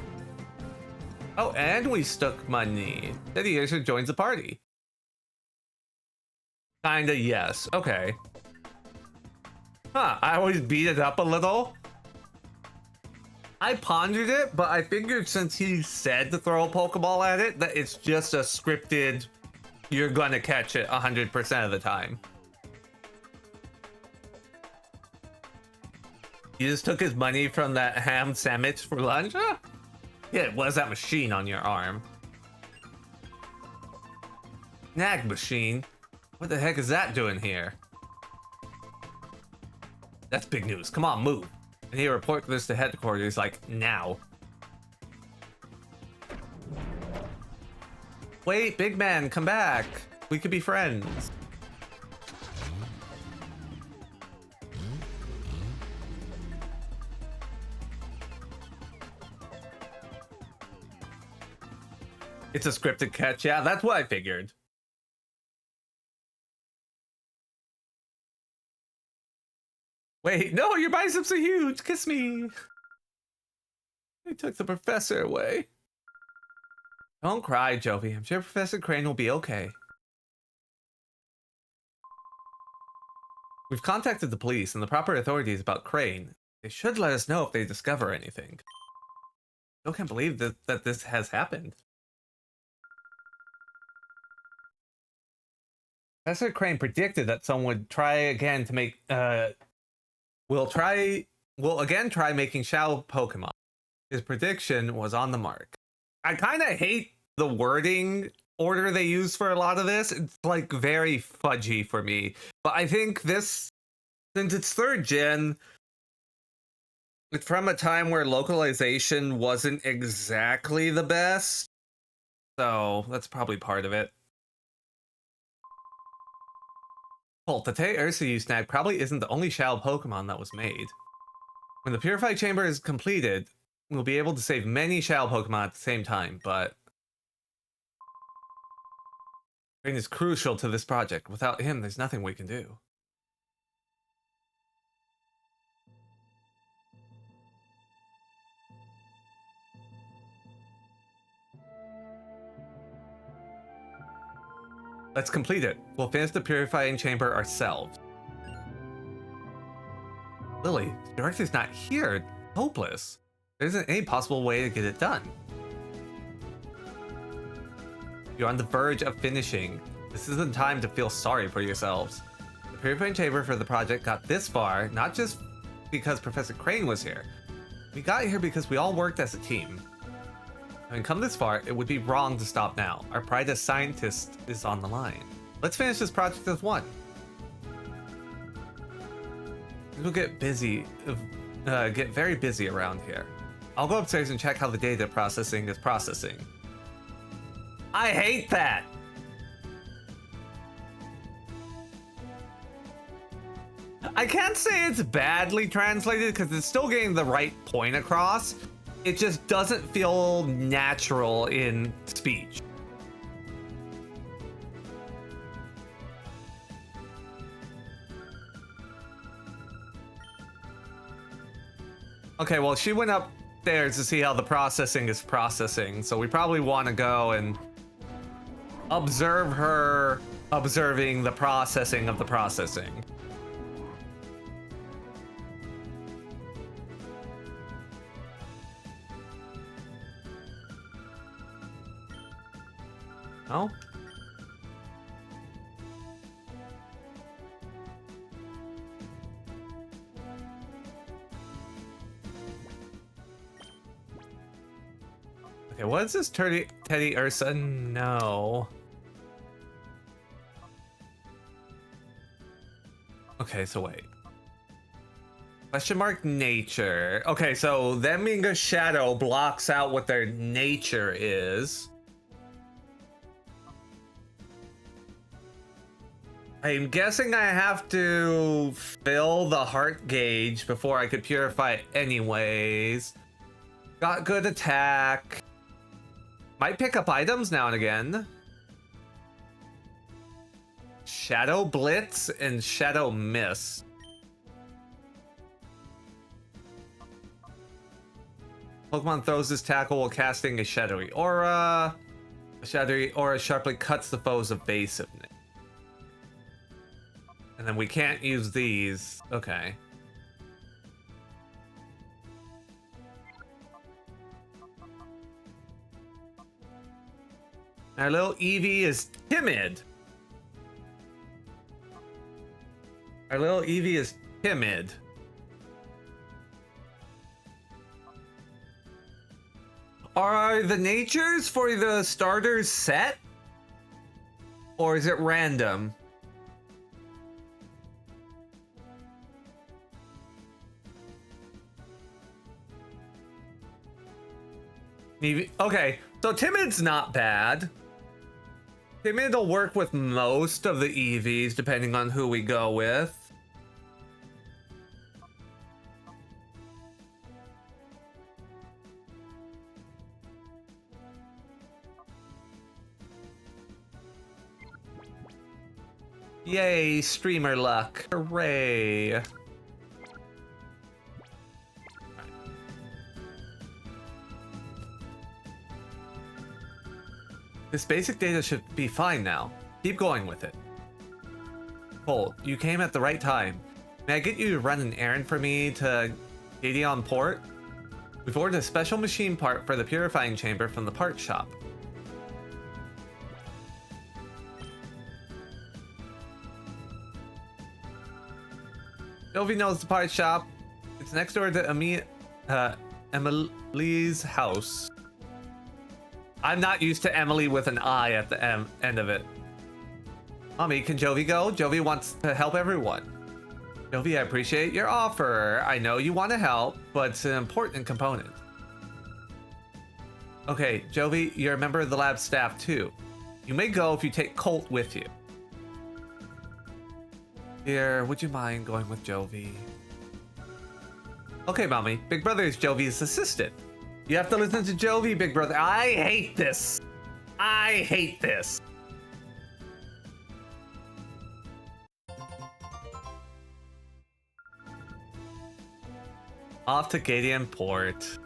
Oh, and we stuck money. Teddy User joins the party. Kinda, yes. Okay. Huh, I always beat it up a little. I pondered it, but I figured since he said to throw a Pokeball at it, that it's just a scripted, you're gonna catch it 100% of the time. You just took his money from that ham sandwich for lunch? Huh? Yeah, it was that machine on your arm. Nag machine? What the heck is that doing here? That's big news. Come on, move. And he report this to headquarters like now. Wait, big man, come back. We could be friends. It's a scripted catch. Yeah, that's what I figured. Wait, no, your biceps are huge. Kiss me. They took the professor away. Don't cry, Jovi. I'm sure Professor Crane will be okay. We've contacted the police and the proper authorities about Crane. They should let us know if they discover anything. I still can't believe that this has happened. Professor Crane predicted that someone would try again to make We'll again try making shadow Pokemon. His prediction was on the mark. I kind of hate the wording order they use for a lot of this. It's like very fudgy for me. But I think this, since it's 3rd gen, it's from a time where localization wasn't exactly the best. So that's probably part of it. The Ursa snag probably isn't the only shadow Pokemon that was made. When the Purified Chamber is completed, we'll be able to save many shadow Pokemon at the same time, but Crane is crucial to this project. Without him, there's nothing we can do. Let's complete it. We'll finish the Purifying Chamber ourselves. Lily, the director's not here. Hopeless. There isn't any possible way to get it done. You're on the verge of finishing. This isn't time to feel sorry for yourselves. The Purifying Chamber for the project got this far, not just because Professor Crane was here. We got here because we all worked as a team. Having come this far, it would be wrong to stop now. Our pride as scientists is on the line. Let's finish this project as one. We'll get busy, get very busy around here. I'll go upstairs and check how the data processing is processing. I hate that! I can't say it's badly translated because it's still getting the right point across. It just doesn't feel natural in speech. Okay, well, she went upstairs to see how the processing is processing, so we probably want to go and observe her observing the processing of the processing. Oh. Okay, what is this Teddy Ursa? No. Okay, so wait. Question mark nature. Okay, so them being a shadow blocks out what their nature is. I'm guessing I have to fill the heart gauge before I could purify it anyways. Got good attack. Might pick up items now and again. Shadow Blitz and Shadow Miss. Pokemon throws his tackle while casting a shadowy aura. A shadowy aura sharply cuts the foe's evasiveness. And then we can't use these. Okay. Our little Eevee is timid. Our little Eevee is timid. Are the natures for the starters set? Or is it random? Okay, so timid's not bad. Timid will work with most of the EVs depending on who we go with. Yay, streamer luck. Hooray. This basic data should be fine now. Keep going with it. Colt, you came at the right time. May I get you to run an errand for me to Gideon Port? We've ordered a special machine part for the purifying chamber from the part shop. Jovi knows the part shop. It's next door to Emily's house. I'm not used to Emily with an I at the end of it. Mommy, can Jovi go? Jovi wants to help everyone. Jovi, I appreciate your offer. I know you want to help, but it's an important component. Okay, Jovi, you're a member of the lab staff too. You may go if you take Colt with you. Dear, would you mind going with Jovi? Okay, Mommy. Big Brother is Jovi's assistant. You have to listen to Jovi, Big Brother. I hate this. I hate this. Off to Gideon Port.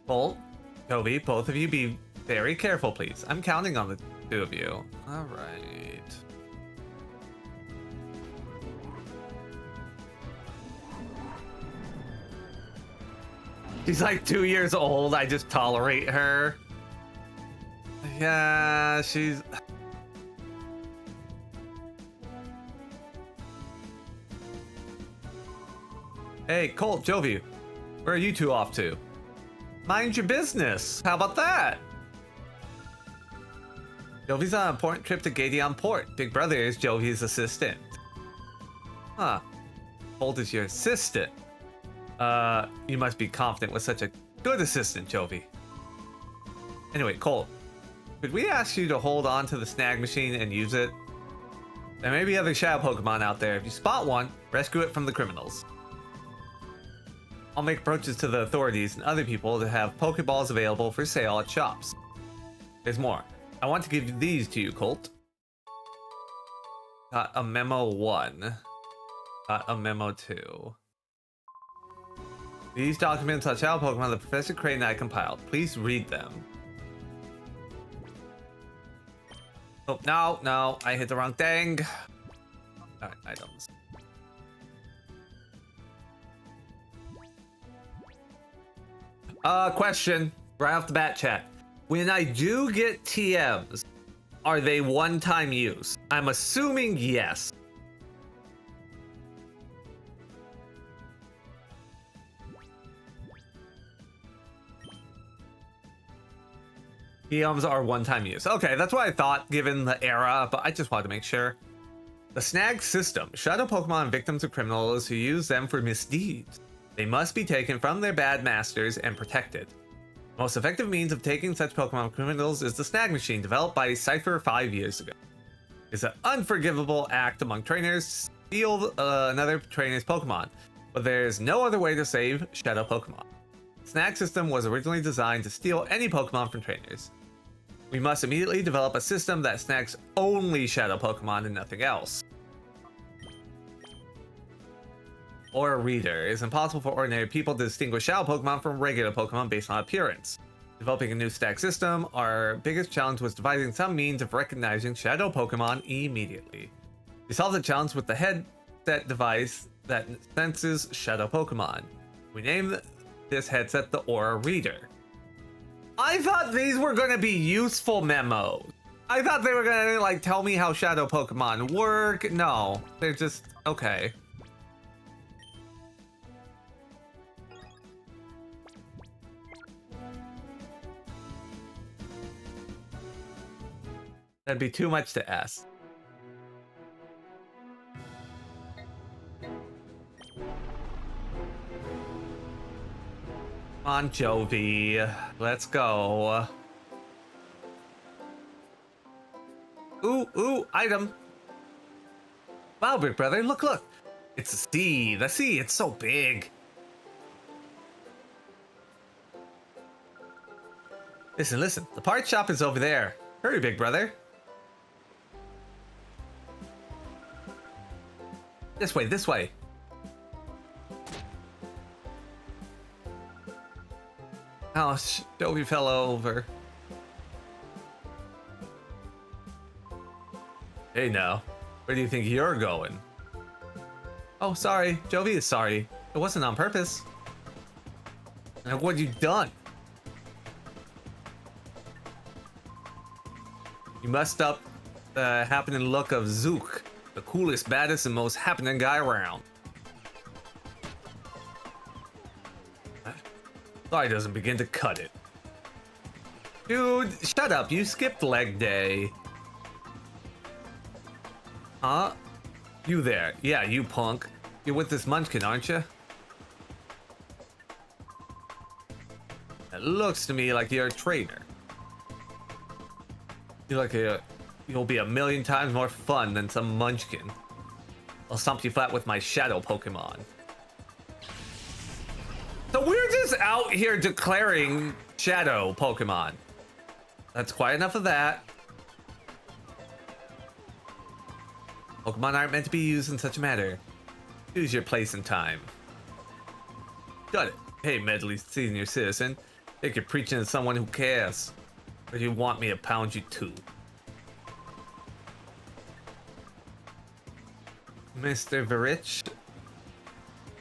Colt, Jovi, both of you be very careful, please. I'm counting on the two of you. All right. She's like 2 years old. I just tolerate her. Yeah, she's... Hey, Colt, Jovi, where are you two off to? Mind your business. How about that? Jovi's on an important trip to Gideon Port. Big Brother is Jovi's assistant. Huh. Colt is your assistant. You must be confident with such a good assistant, Jovi. Anyway, Colt, could we ask you to hold on to the snag machine and use it? There may be other shadow Pokemon out there. If you spot one, rescue it from the criminals. I'll make approaches to the authorities and other people to have Pokeballs available for sale at shops. There's more. I want to give these to you, Colt. Got a memo 1. Got a memo 2. These documents on Shadow Pokemon that Professor Cray and I compiled. Please read them. Oh, no, I hit the wrong thing. Alright, items. Question, right off the bat, chat. When I do get TMs, Are they one-time use? I'm assuming yes. Geoms are one-time use. Okay, that's what I thought given the era, but I just wanted to make sure. The snag system. Shadow Pokemon victims of criminals who use them for misdeeds. They must be taken from their bad masters and protected. The most effective means of taking such Pokemon criminals is the snag machine developed by Cypher 5 years ago. It's an unforgivable act among trainers to steal another trainer's Pokemon, but there is no other way to save Shadow Pokemon. The snag system was originally designed to steal any Pokemon from trainers. We must immediately develop a system that snags only Shadow Pokemon and nothing else. Or a reader. It's impossible for ordinary people to distinguish Shadow Pokemon from regular Pokemon based on appearance. Developing a new snag system, our biggest challenge was devising some means of recognizing Shadow Pokemon immediately. We solved the challenge with the headset device that senses Shadow Pokemon. We named this headset the Aura Reader. I thought these were going to be useful memos. I thought they were going to like tell me how Shadow Pokemon work. No, they're just okay. That'd be too much to ask. Come on, Jovi. Let's go. Ooh, item. Wow, big brother, look. It's a sea. The sea, it's so big. Listen. The part shop is over there. Hurry, big brother. This way. Oh, Jovi fell over. Hey now, where do you think you're going? Oh, sorry. Jovi is sorry. It wasn't on purpose. Now, what have you done? You messed up the happening look of Zook, the coolest, baddest, and most happening guy around. Sorry doesn't begin to cut it. Dude, shut up. You skipped leg day. Huh? You there. Yeah, you punk. You're with this munchkin, aren't you? It looks to me like you're a traitor. You'll be a million times more fun than some munchkin. I'll stomp you flat with my Shadow Pokemon. So we're just out here declaring Shadow Pokemon. That's quite enough of that. Pokemon aren't meant to be used in such a matter. Choose your place and time. Got it. Hey, Medley senior citizen. Think you're preaching to someone who cares. Or do you want me to pound you too? Mr. Varich?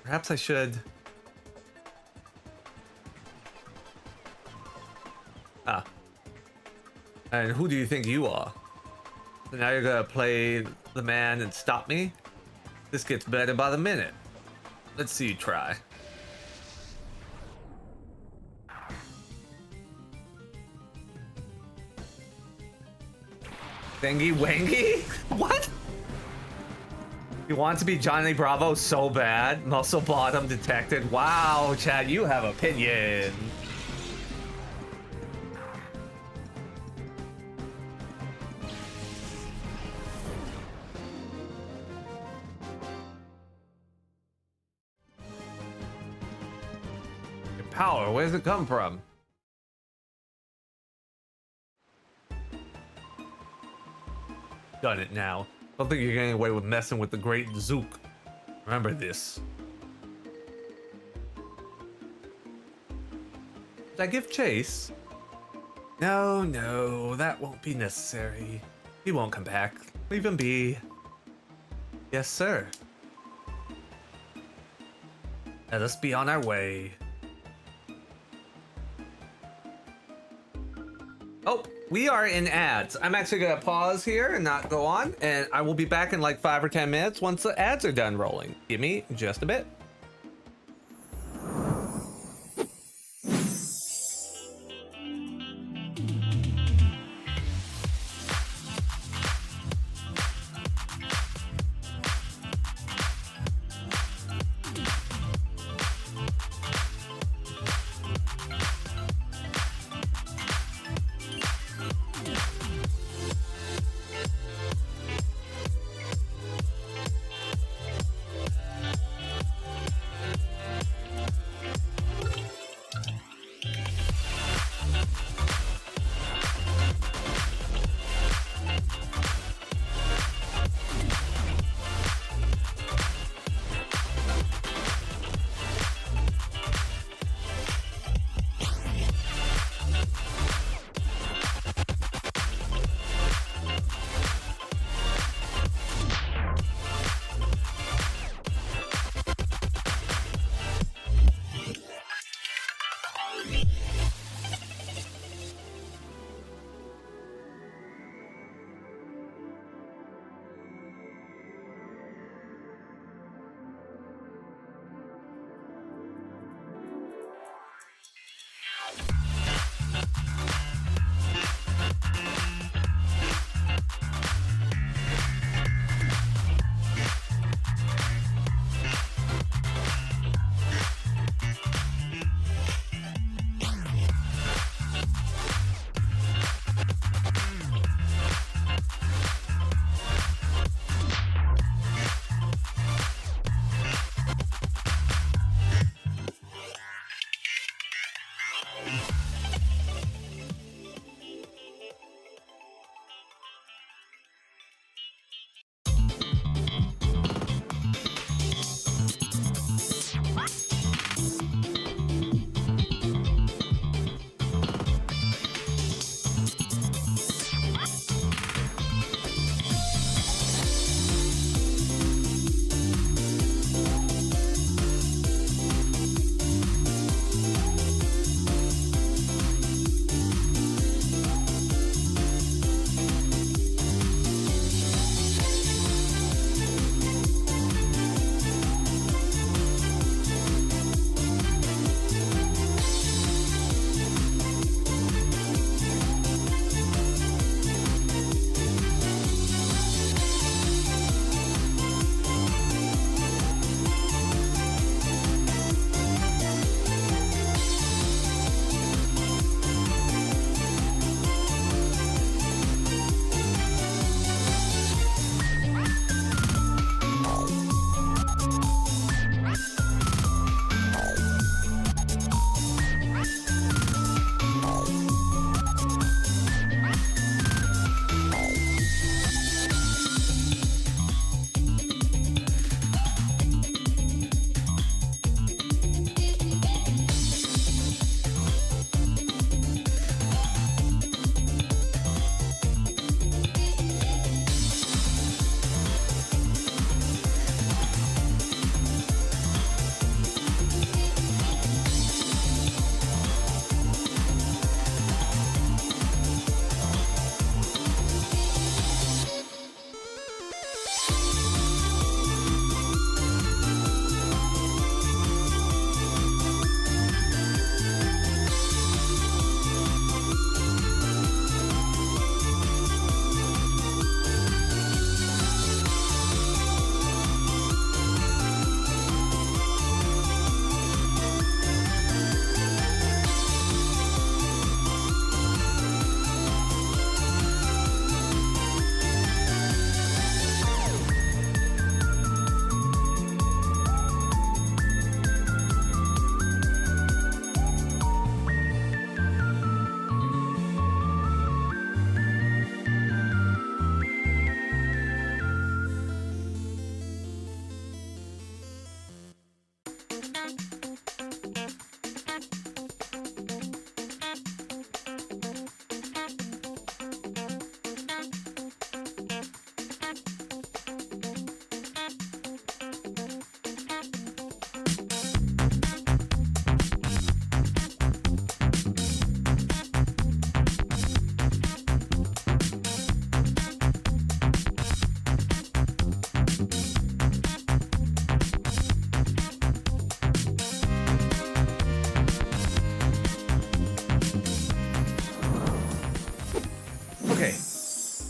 Perhaps I should... Ah. And who do you think you are? So now you're gonna play the man and stop me? This gets better by the minute. Let's see you try. Thingy Wangy? What? You want to be Johnny Bravo so bad? Muscle bottom detected. Wow, Chad, you have opinion. Your power, where does it come from? Done it now. Don't think you're getting away with messing with the great Zook. Remember this. Did I give chase? No, that won't be necessary. He won't come back. Leave him be. Yes, sir. Let us be on our way. Oh, we are in ads. I'm actually gonna pause here and not go on, and I will be back in like 5 or 10 minutes once the ads are done rolling. Give me just a bit.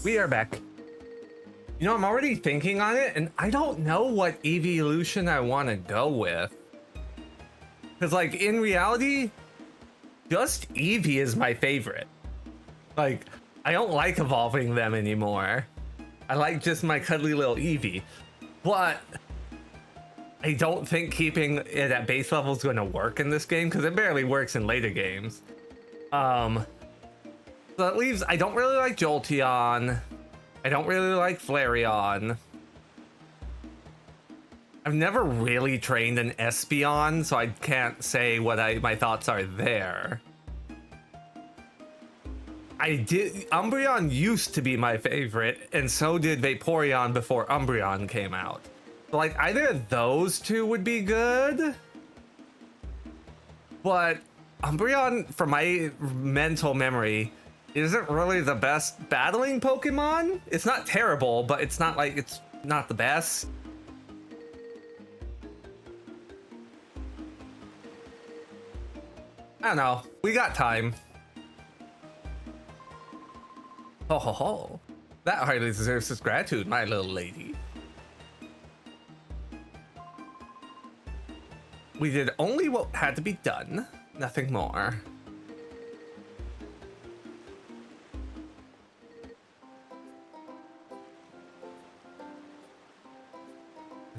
We are back. You know, I'm already thinking on it, and I don't know what evolution I want to go with. Because, like, in reality, just Eevee is my favorite. Like, I don't like evolving them anymore. I like just my cuddly little Eevee. But I don't think keeping it at base level is going to work in this game, because it barely works in later games. So that leaves, I don't really like Jolteon. I don't really like Flareon. I've never really trained an Espeon, so I can't say what my thoughts are there. Umbreon used to be my favorite, and so did Vaporeon before Umbreon came out. So, like, either of those two would be good. But Umbreon, from my mental memory, isn't really the best battling Pokemon. It's not terrible, but it's not like it's not the best. I don't know. We got time. Ho ho ho. That hardly deserves his gratitude, my little lady. We did only what had to be done. Nothing more.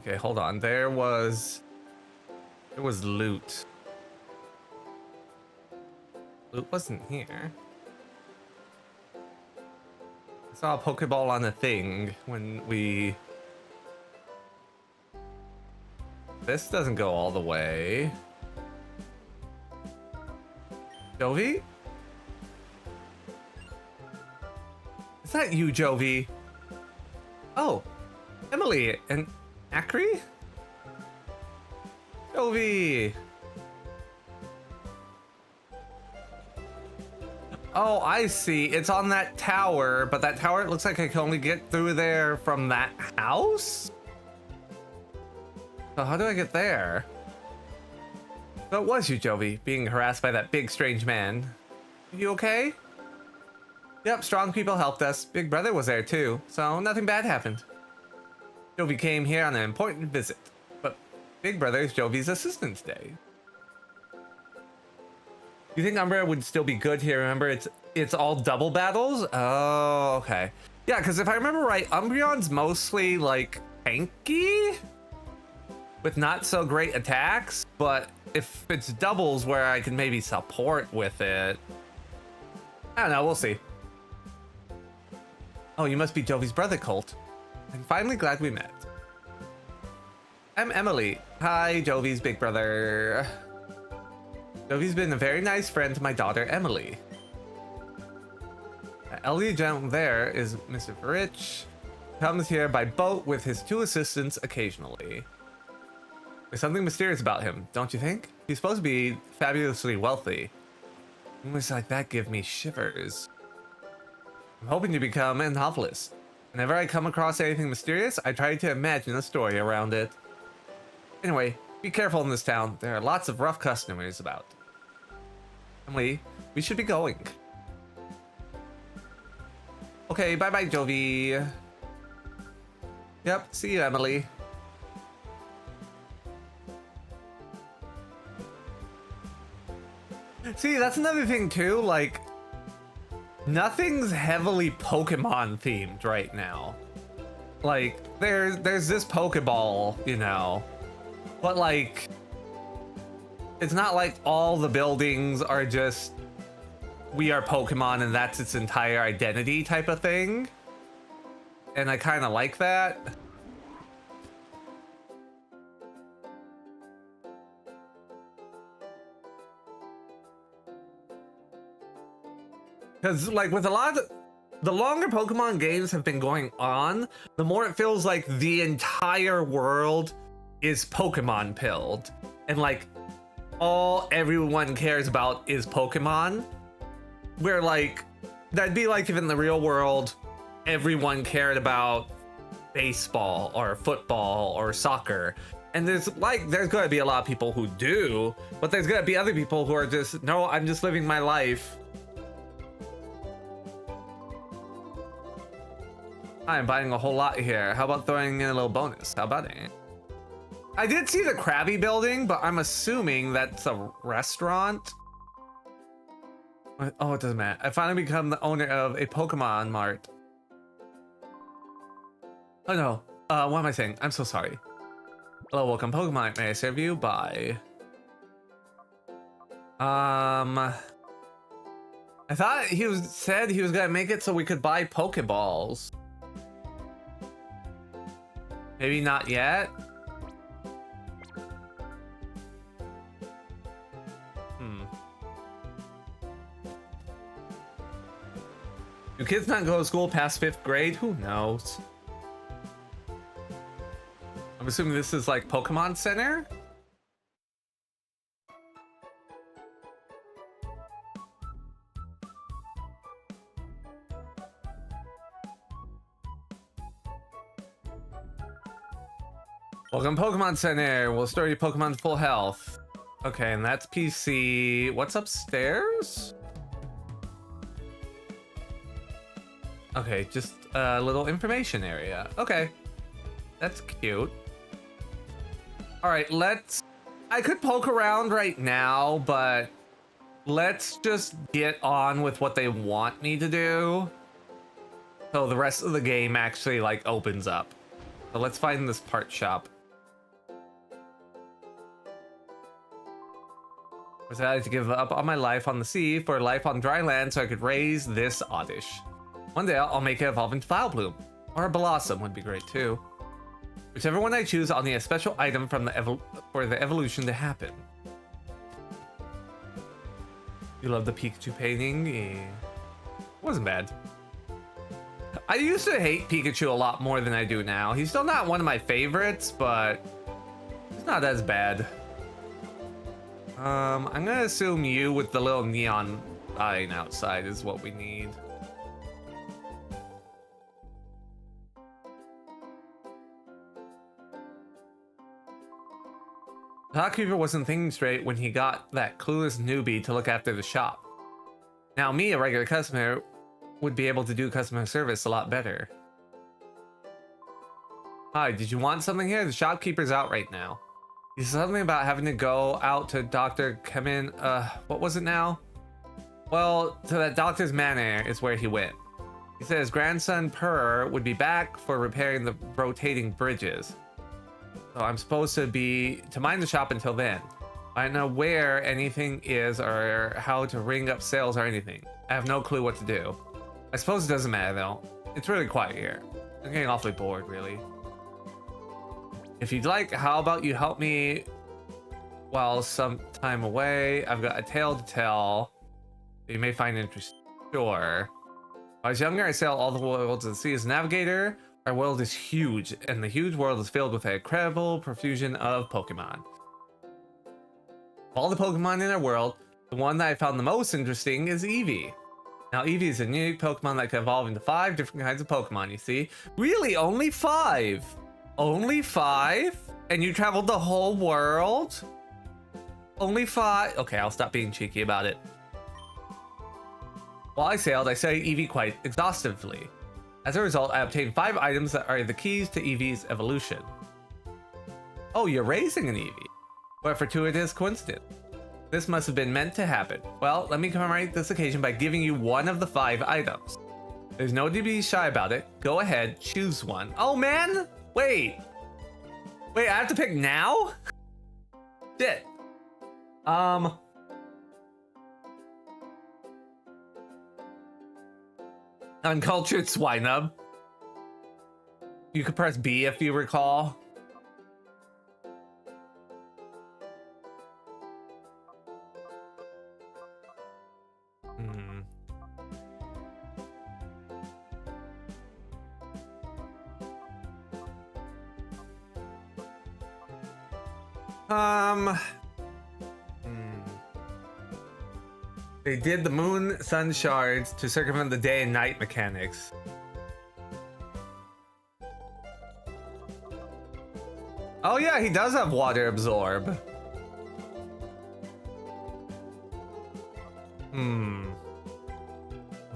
Okay, hold on. There was loot. Loot wasn't here. I saw a Pokeball on a thing when we... This doesn't go all the way. Jovi? Is that you, Jovi? Oh, Emily and Acri? Jovi! Oh, I see. It's on that tower, but that tower, it looks like I can only get through there from that house? So how do I get there? So it was you, Jovi, being harassed by that big strange man. You okay? Yep, strong people helped us. Big Brother was there too, so nothing bad happened. Jovi came here on an important visit, but Big Brother is Jovi's assistant today. You think Umbra would still be good here? Remember, it's all double battles? Oh, okay. Yeah, because if I remember right, Umbreon's mostly, like, tanky? With not so great attacks, but if it's doubles where I can maybe support with it... I don't know, we'll see. Oh, you must be Jovi's brother, Colt. I'm finally glad we met. I'm Emily. Hi, Jovi's big brother. Jovi's been a very nice friend to my daughter, Emily. That elderly gentleman there is Mr. Rich. Comes here by boat with his two assistants occasionally. There's something mysterious about him, don't you think? He's supposed to be fabulously wealthy. Rumors like that give me shivers. I'm hoping to become a novelist. Whenever I come across anything mysterious, I try to imagine a story around it. Anyway, be careful in this town. There are lots of rough customers about. Emily, we should be going. Okay, bye-bye, Jovi. Yep, see you, Emily. See, that's another thing too, like, nothing's heavily Pokemon themed right now. Like, there's this Pokeball, you know, but like, it's not like all the buildings are just, we are Pokemon and that's its entire identity type of thing. And I kind of like that. Because, like, with a lot of the longer Pokemon games have been going on, the more it feels like the entire world is Pokemon pilled. And, like, all everyone cares about is Pokemon. Where, like, that'd be like if in the real world, everyone cared about baseball or football or soccer. And there's gonna be a lot of people who do, but there's gonna be other people who are just, no, I'm just living my life. I'm buying a whole lot here. How about throwing in a little bonus? How about it? I did see the Krabby building, but I'm assuming that's a restaurant. Oh, it doesn't matter. I finally become the owner of a Pokemon Mart. Oh no. What am I saying? I'm so sorry. Hello, welcome Pokemon. May I serve you? Bye. I thought said he was gonna make it so we could buy Pokeballs. Maybe not yet. Do kids not go to school past 5th grade? Who knows? I'm assuming this is like Pokemon Center? Welcome Pokemon Center. We'll restore your Pokemon to full health. Okay, and that's PC. What's upstairs? Okay, just a little information area. Okay, that's cute. All right, I could poke around right now, but let's just get on with what they want me to do. So the rest of the game actually like opens up. So let's find this part shop. I decided to give up on my life on the sea for life on dry land so I could raise this Oddish. One day I'll make it evolve into Vileplume. Or a Blossom would be great too. Whichever one I choose, I'll need a special item from for the evolution to happen. You love the Pikachu painting? Yeah. Wasn't bad. I used to hate Pikachu a lot more than I do now. He's still not one of my favorites, but it's not as bad. I'm gonna assume you with the little neon sign outside is what we need. The shopkeeper wasn't thinking straight when he got that clueless newbie to look after the shop. Now me, a regular customer, would be able to do customer service a lot better. Hi, did you want something here? The shopkeeper's out right now. He said something about having to go out to Dr. Kemin, what was it now? Well, to that doctor's manor is where he went. He said his grandson Purr would be back for repairing the rotating bridges. So I'm supposed to mind the shop until then. I don't know where anything is or how to ring up sales or anything. I have no clue what to do. I suppose it doesn't matter though. It's really quiet here. I'm getting awfully bored, really. If you'd like, how about you help me while some time away? I've got a tale to tell that you may find interesting. Sure. When I was younger, I sailed all the worlds of the sea as a navigator. Our world is huge, and the huge world is filled with an incredible profusion of Pokemon. Of all the Pokemon in our world, the one that I found the most interesting is Eevee. Now, Eevee is a unique Pokemon that can evolve into 5 different kinds of Pokemon, you see? Really, only 5? Only 5? And you traveled the whole world? Only 5? Okay, I'll stop being cheeky about it. While I sailed, I studied Eevee quite exhaustively. As a result, I obtained 5 items that are the keys to Eevee's evolution. Oh, you're raising an Eevee. What a fortuitous coincidence. This must have been meant to happen. Well, let me commemorate this occasion by giving you one of the 5 items. There's no need to be shy about it. Go ahead, choose one. Oh man! Wait, I have to pick now? Shit. Uncultured Swinub. You could press B if you recall. They did the moon sun shards to circumvent the day and night mechanics. Oh yeah, he does have water absorb.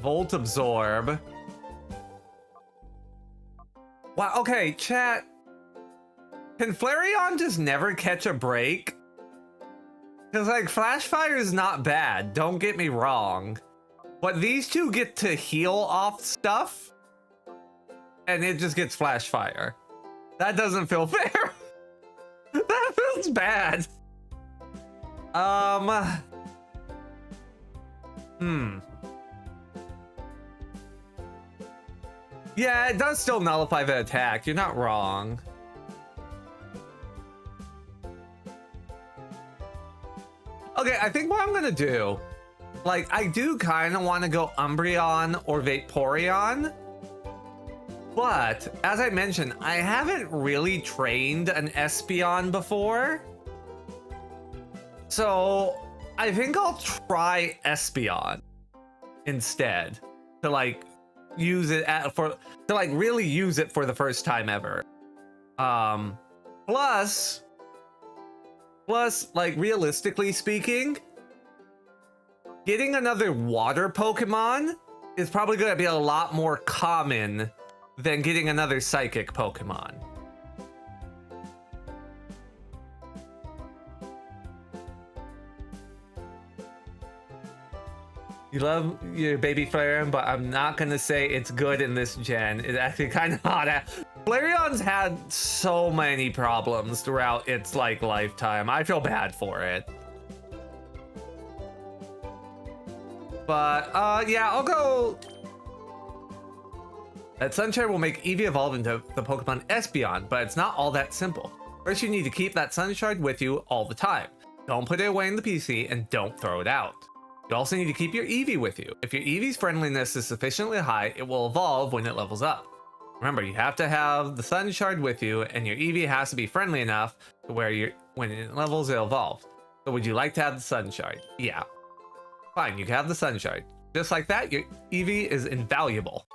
Volt absorb. Wow, okay, chat. Can Flareon just never catch a break? Because, like, Flash Fire is not bad, don't get me wrong. But these two get to heal off stuff, and it just gets Flash Fire. That doesn't feel fair. That feels bad. Yeah, it does still nullify the attack. You're not wrong. Okay, I think what I'm gonna do, like, I do kind of want to go Umbreon or Vaporeon, but as I mentioned, I haven't really trained an Espeon before, so I think I'll try Espeon instead to like use it to like really use it for the first time ever. Plus, like, realistically speaking, getting another water Pokemon is probably going to be a lot more common than getting another psychic Pokemon. You love your baby Flareon, but I'm not going to say it's good in this gen. It's actually kind of hot. Flareon's had so many problems throughout its, like, lifetime. I feel bad for it. But, yeah, I'll go... That Sunshine will make Eevee evolve into the Pokemon Espeon, but it's not all that simple. First, you need to keep that Sunshine with you all the time. Don't put it away in the PC, and don't throw it out. You also need to keep your Eevee with you. If your Eevee's friendliness is sufficiently high, it will evolve when it levels up. Remember, you have to have the Sun Shard with you, and your Eevee has to be friendly enough to where when it levels, it'll evolve. So would you like to have the Sun Shard? Yeah. Fine, you can have the Sun Shard. Just like that, your Eevee is invaluable.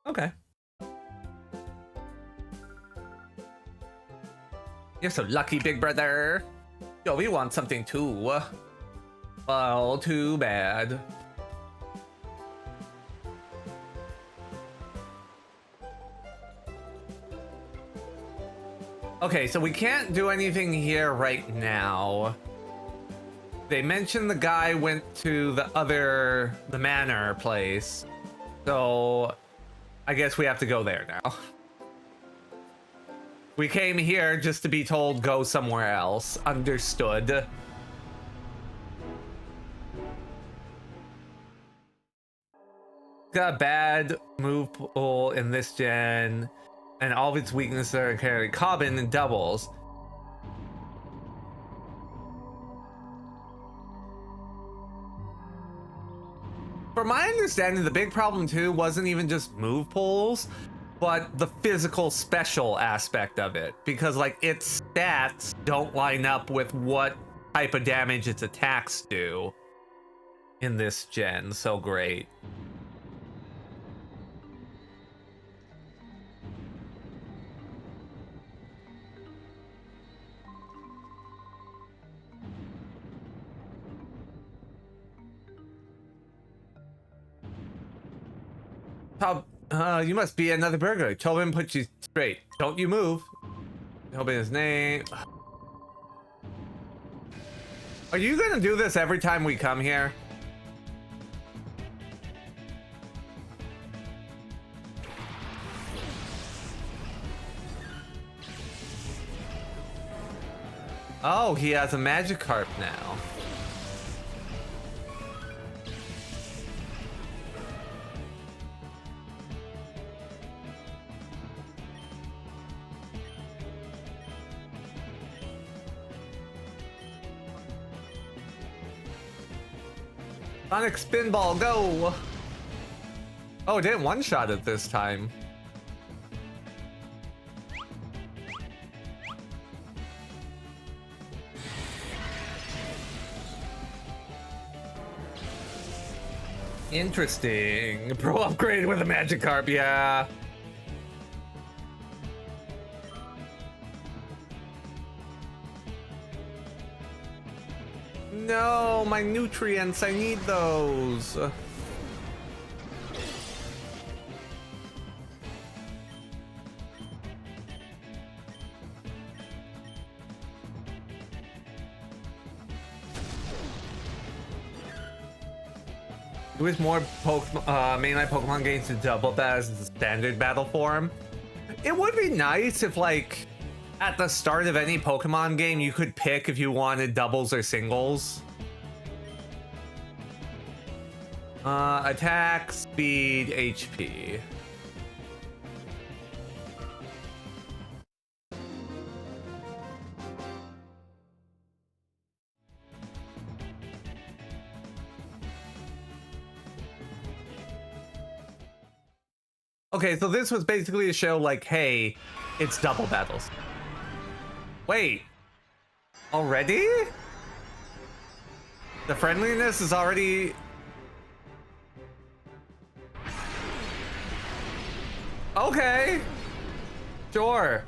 Okay. You're so lucky, big brother. Yo, we want something too. Well, too bad. Okay, so we can't do anything here right now. They mentioned the guy went to the manor place. So I guess we have to go there now. We came here just to be told go somewhere else. Understood. Got a bad move pool in this gen, and all of its weaknesses are carried Cobbin and doubles. From my understanding, the big problem too wasn't even just move pools, but the physical special aspect of it, because like its stats don't line up with what type of damage its attacks do in this gen. So great. You must be another burglar. Tobin put you straight. Don't you move. Tobin his name. Are you gonna do this every time we come here? Oh, he has a Magikarp now. Sonic Spinball, go! Oh, it didn't one-shot it this time. Interesting. Pro upgrade with a Magikarp, yeah. No, my nutrients, I need those. With more mainline Pokemon games to double that as the standard battle form. It would be nice if, like, at the start of any Pokemon game, you could pick if you wanted doubles or singles. Attack, speed, HP. Okay, so this was basically a show like, hey, it's double battles. Wait, already? The friendliness is already... Okay, sure.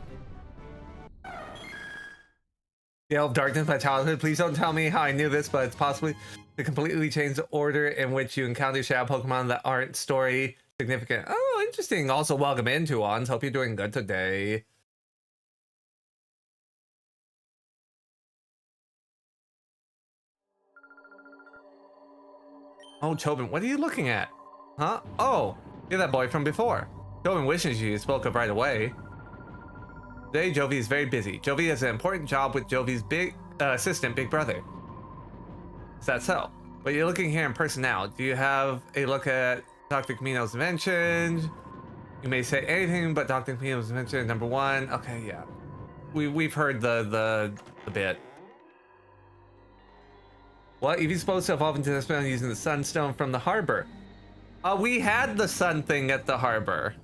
Gale of Darkness, my childhood. Please don't tell me how I knew this, but it's possibly to completely change the order in which you encounter shadow Pokemon that aren't story significant. Oh, interesting. Also, welcome in, Tuans. Hope you're doing good today. Oh, Chobin, what are you looking at? Huh? Oh, you're that boy from before. Chobin wishes you spoke up right away. Today, Jovi is very busy. Jovi has an important job with Jovi's big assistant, Big Brother. Is that so? But you're looking here in person now. Do you have a look at Dr. Camino's invention? You may say anything but Dr. Camino's invention number one. Okay, yeah. We've heard the bit. What? Eevee's supposed to evolve into this one using the sunstone from the harbor. We had the sun thing at the harbor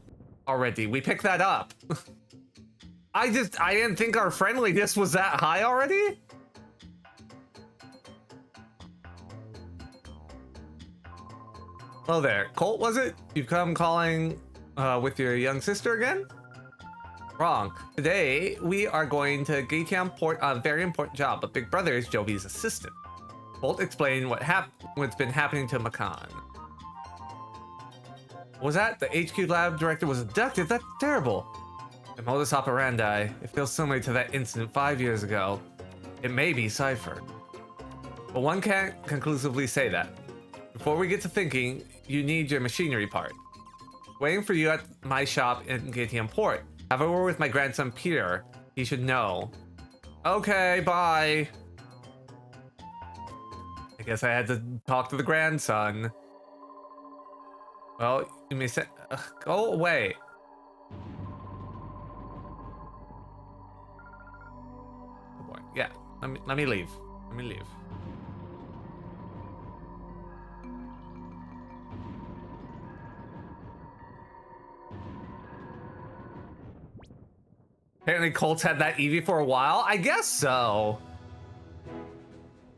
already. We picked that up. I didn't think our friendliness was that high already. Hello there. Colt, was it? You've come calling with your young sister again? Wrong. Today, we are going to Gatium Port on a very important job, but Big Brother is Jovi's assistant. Colt explained what's been happening to Makan. Was that? The HQ lab director was abducted? That's terrible. The modus operandi. It feels similar to that incident 5 years ago. It may be Cypher. But one can't conclusively say that. Before we get to thinking, you need your machinery part. Waiting for you at my shop in Gatium Port. Have a word with my grandson Peter. He should know. Okay, bye. I guess I had to talk to the grandson. Well, you may say, go away. Oh boy, yeah. Let me leave. Let me leave. Apparently Colts had that Eevee for a while. I guess so.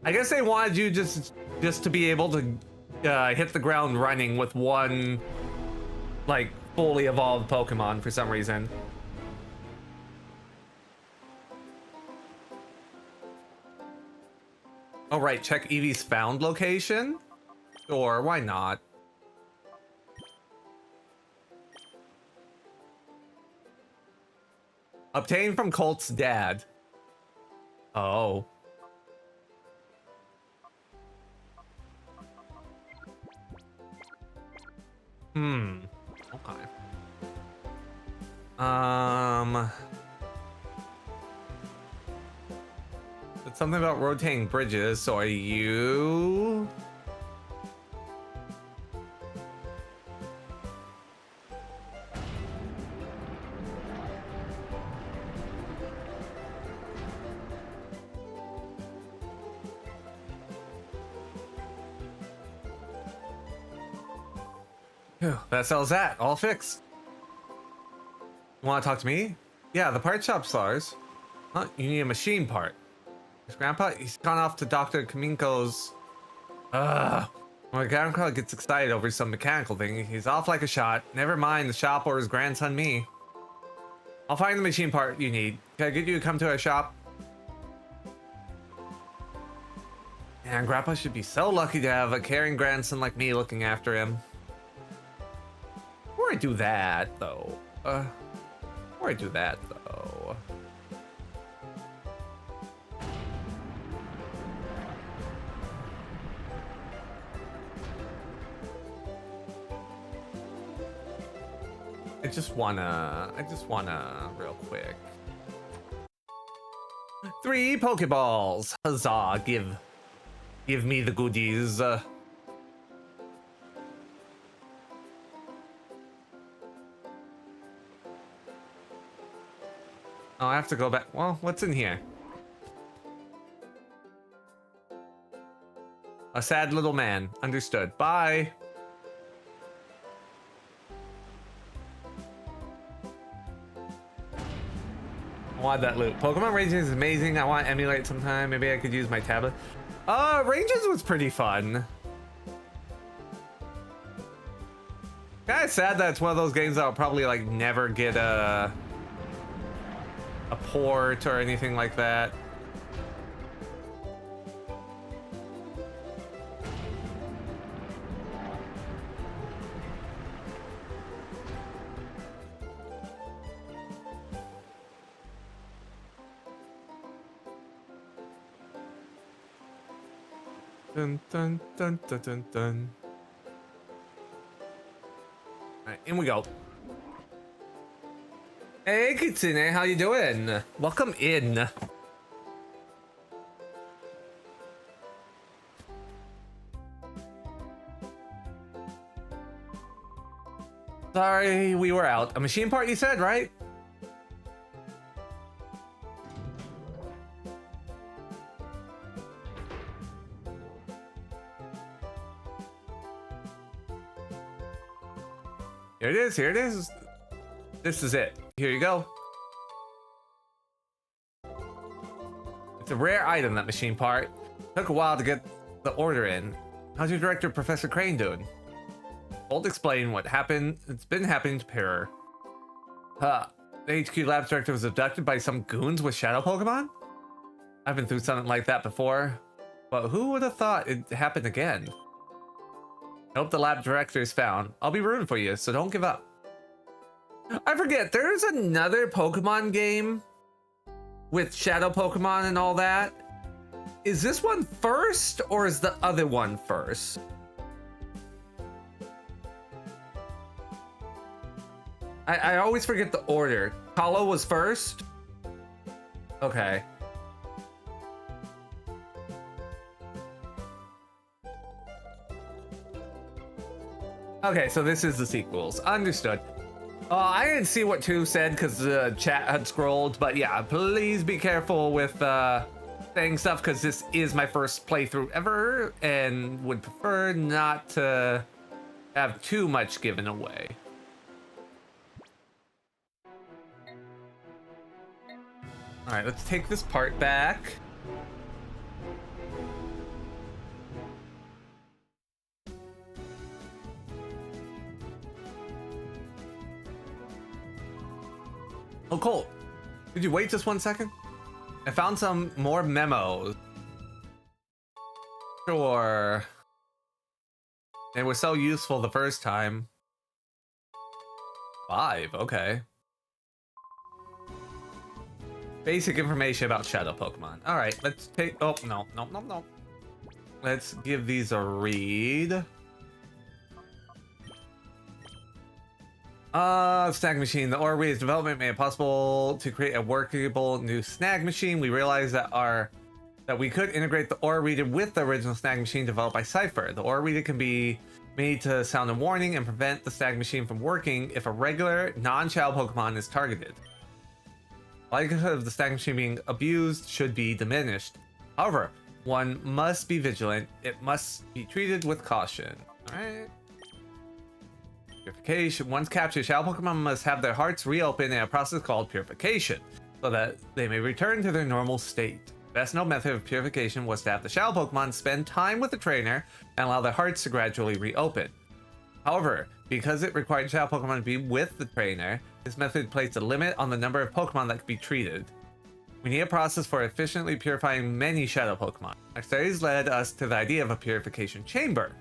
I guess they wanted you just to be able to hit the ground running with one, like, fully evolved Pokemon for some reason. Oh right, check Eevee's found location? Sure, why not? Obtained from Colt's dad. Oh. Okay. It's something about rotating bridges, so are you... Phew, that sells that. All fixed. You want to talk to me? Yeah, the part shop's ours. Huh? You need a machine part. His grandpa? He's gone off to Dr. Kaminko's... My grandpa gets excited over some mechanical thing. He's off like a shot. Never mind the shop or his grandson me. I'll find the machine part you need. Can I get you to come to our shop? Man, Grandpa should be so lucky to have a caring grandson like me looking after him. Before I do that, though. I just wanna real quick. 3 Pokeballs. Huzzah! Give me the goodies. Oh, I have to go back. Well, what's in here? A sad little man. Understood. Bye. I want that loot. Pokemon Rangers is amazing. I want to emulate sometime. Maybe I could use my tablet. Rangers was pretty fun. Kinda sad that it's one of those games that'll probably like never get a port or anything like that. Dun dun dun dun dun dun. Alright, in we go. Hey Kitsune, how you doing? Welcome in. Sorry, we were out. A machine part you said, right? Here it is, here it is. This is it. Here you go. It's a rare item, that machine part. Took a while to get the order in. How's your director, Professor Crane, doing? Old explain what happened. It's been happening to Perr. The HQ Labs director was abducted by some goons with shadow Pokemon? I've been through something like that before, but who would have thought it'd happen again? I hope the lab director is found. I'll be rooting for you, so don't give up. I forget, there's another Pokemon game with shadow Pokemon and all that. Is this one first, or is the other one first? I always forget the order. Hollow was first? Okay. Okay, so this is the sequels. Understood. I didn't see what 2 said because the chat had scrolled, but yeah, please be careful with saying stuff because this is my first playthrough ever and would prefer not to have too much given away. All right, let's take this part back. Oh, Colt, could you wait just 1 second? I found some more memos. Sure. They were so useful the first time. 5, okay. Basic information about shadow Pokemon. All right, let's take, oh, no. Let's give these a read. Snag machine. The Orwee's development made it possible to create a workable new snag machine. We realized that we could integrate the Aura Reader with the original snag machine developed by Cypher. The Aura Reader can be made to sound a warning and prevent the snag machine from working if a regular non-shadow Pokemon is targeted. The likelihood of the snag machine being abused should be diminished. However, one must be vigilant. It must be treated with caution. Alright. Purification. Once captured, shadow Pokemon must have their hearts reopened in a process called purification, so that they may return to their normal state. The best known method of purification was to have the shadow Pokemon spend time with the trainer and allow their hearts to gradually reopen. However, because it required shadow Pokemon to be with the trainer, this method placed a limit on the number of Pokemon that could be treated. We need a process for efficiently purifying many shadow Pokemon. Our studies led us to the idea of a purification chamber.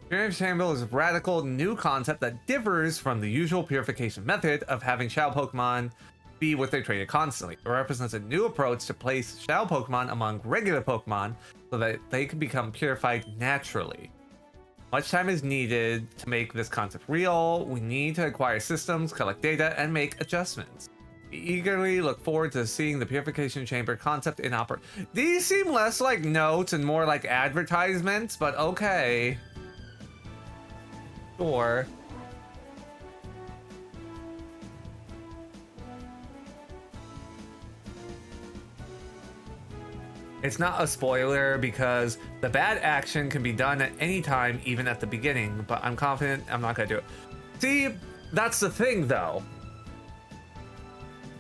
Purification chamber is a radical new concept that differs from the usual purification method of having shadow Pokemon be with their trainer constantly. It represents a new approach to place shadow Pokemon among regular Pokemon so that they can become purified naturally. Much time is needed to make this concept real. We need to acquire systems, collect data, and make adjustments. We eagerly look forward to seeing the purification chamber concept in operation. These seem less like notes and more like advertisements, but okay. Sure. It's not a spoiler because the bad action can be done at any time, even at the beginning, but I'm confident I'm not gonna do it. See, that's the thing though.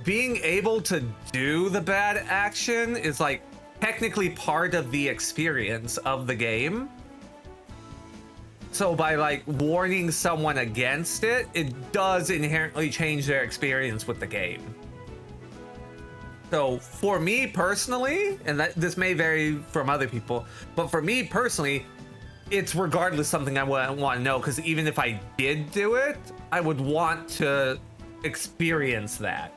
Being able to do the bad action is like technically part of the experience of the game. So by like warning someone against it, it does inherently change their experience with the game. So for me personally, and this may vary from other people, but for me personally, it's regardless something I want to know, because even if I did do it, I would want to experience that.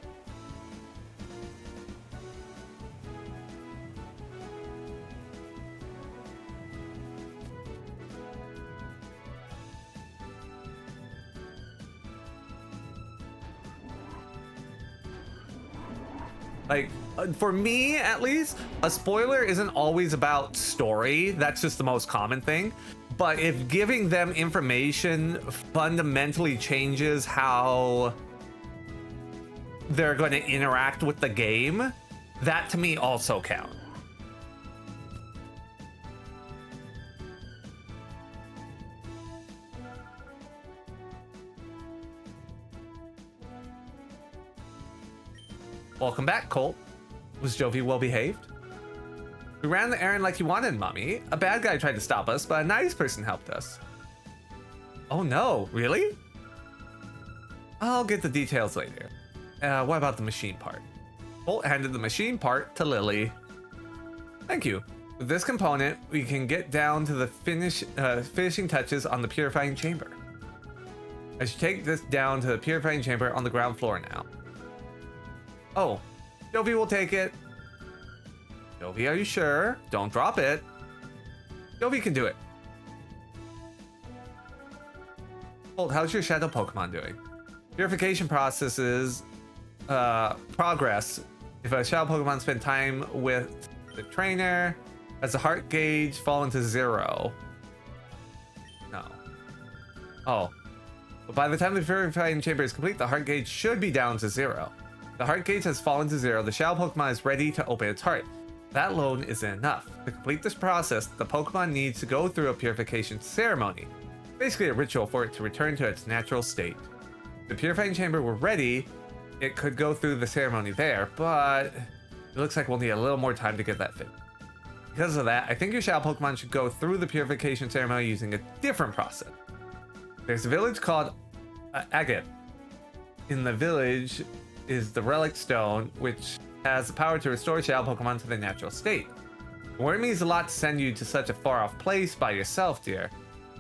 Like, for me, at least, a spoiler isn't always about story. That's just the most common thing. But if giving them information fundamentally changes how they're going to interact with the game, that to me also counts. Welcome back, Colt. Was Jovi well behaved? We ran the errand like you wanted, Mommy. A bad guy tried to stop us, but a nice person helped us. Oh no, really? I'll get the details later. What about the machine part? Colt handed the machine part to Lily. Thank you. With this component, we can get down to the finishing touches on the purifying chamber. I should take this down to the purifying chamber on the ground floor now. Oh, Jovi will take it. Jovi, are you sure? Don't drop it. Jovi can do it. Colt, how's your shadow Pokemon doing? Purification processes progress. If a shadow Pokemon spend time with the trainer, has the heart gauge fallen to 0? No. Oh. But by the time the purifying chamber is complete, the heart gauge should be down to 0. The heart gauge has fallen to 0. The shadow Pokemon is ready to open its heart. That alone isn't enough. To complete this process, the Pokemon needs to go through a purification ceremony. Basically a ritual for it to return to its natural state. If the purifying chamber were ready, it could go through the ceremony there, but it looks like we'll need a little more time to get that fit. Because of that, I think your shadow Pokemon should go through the purification ceremony using a different process. There's a village called Agate. In the village is the relic stone, which has the power to restore shadow Pokemon to their natural state. The word means a lot to send you to such a far off place by yourself, dear.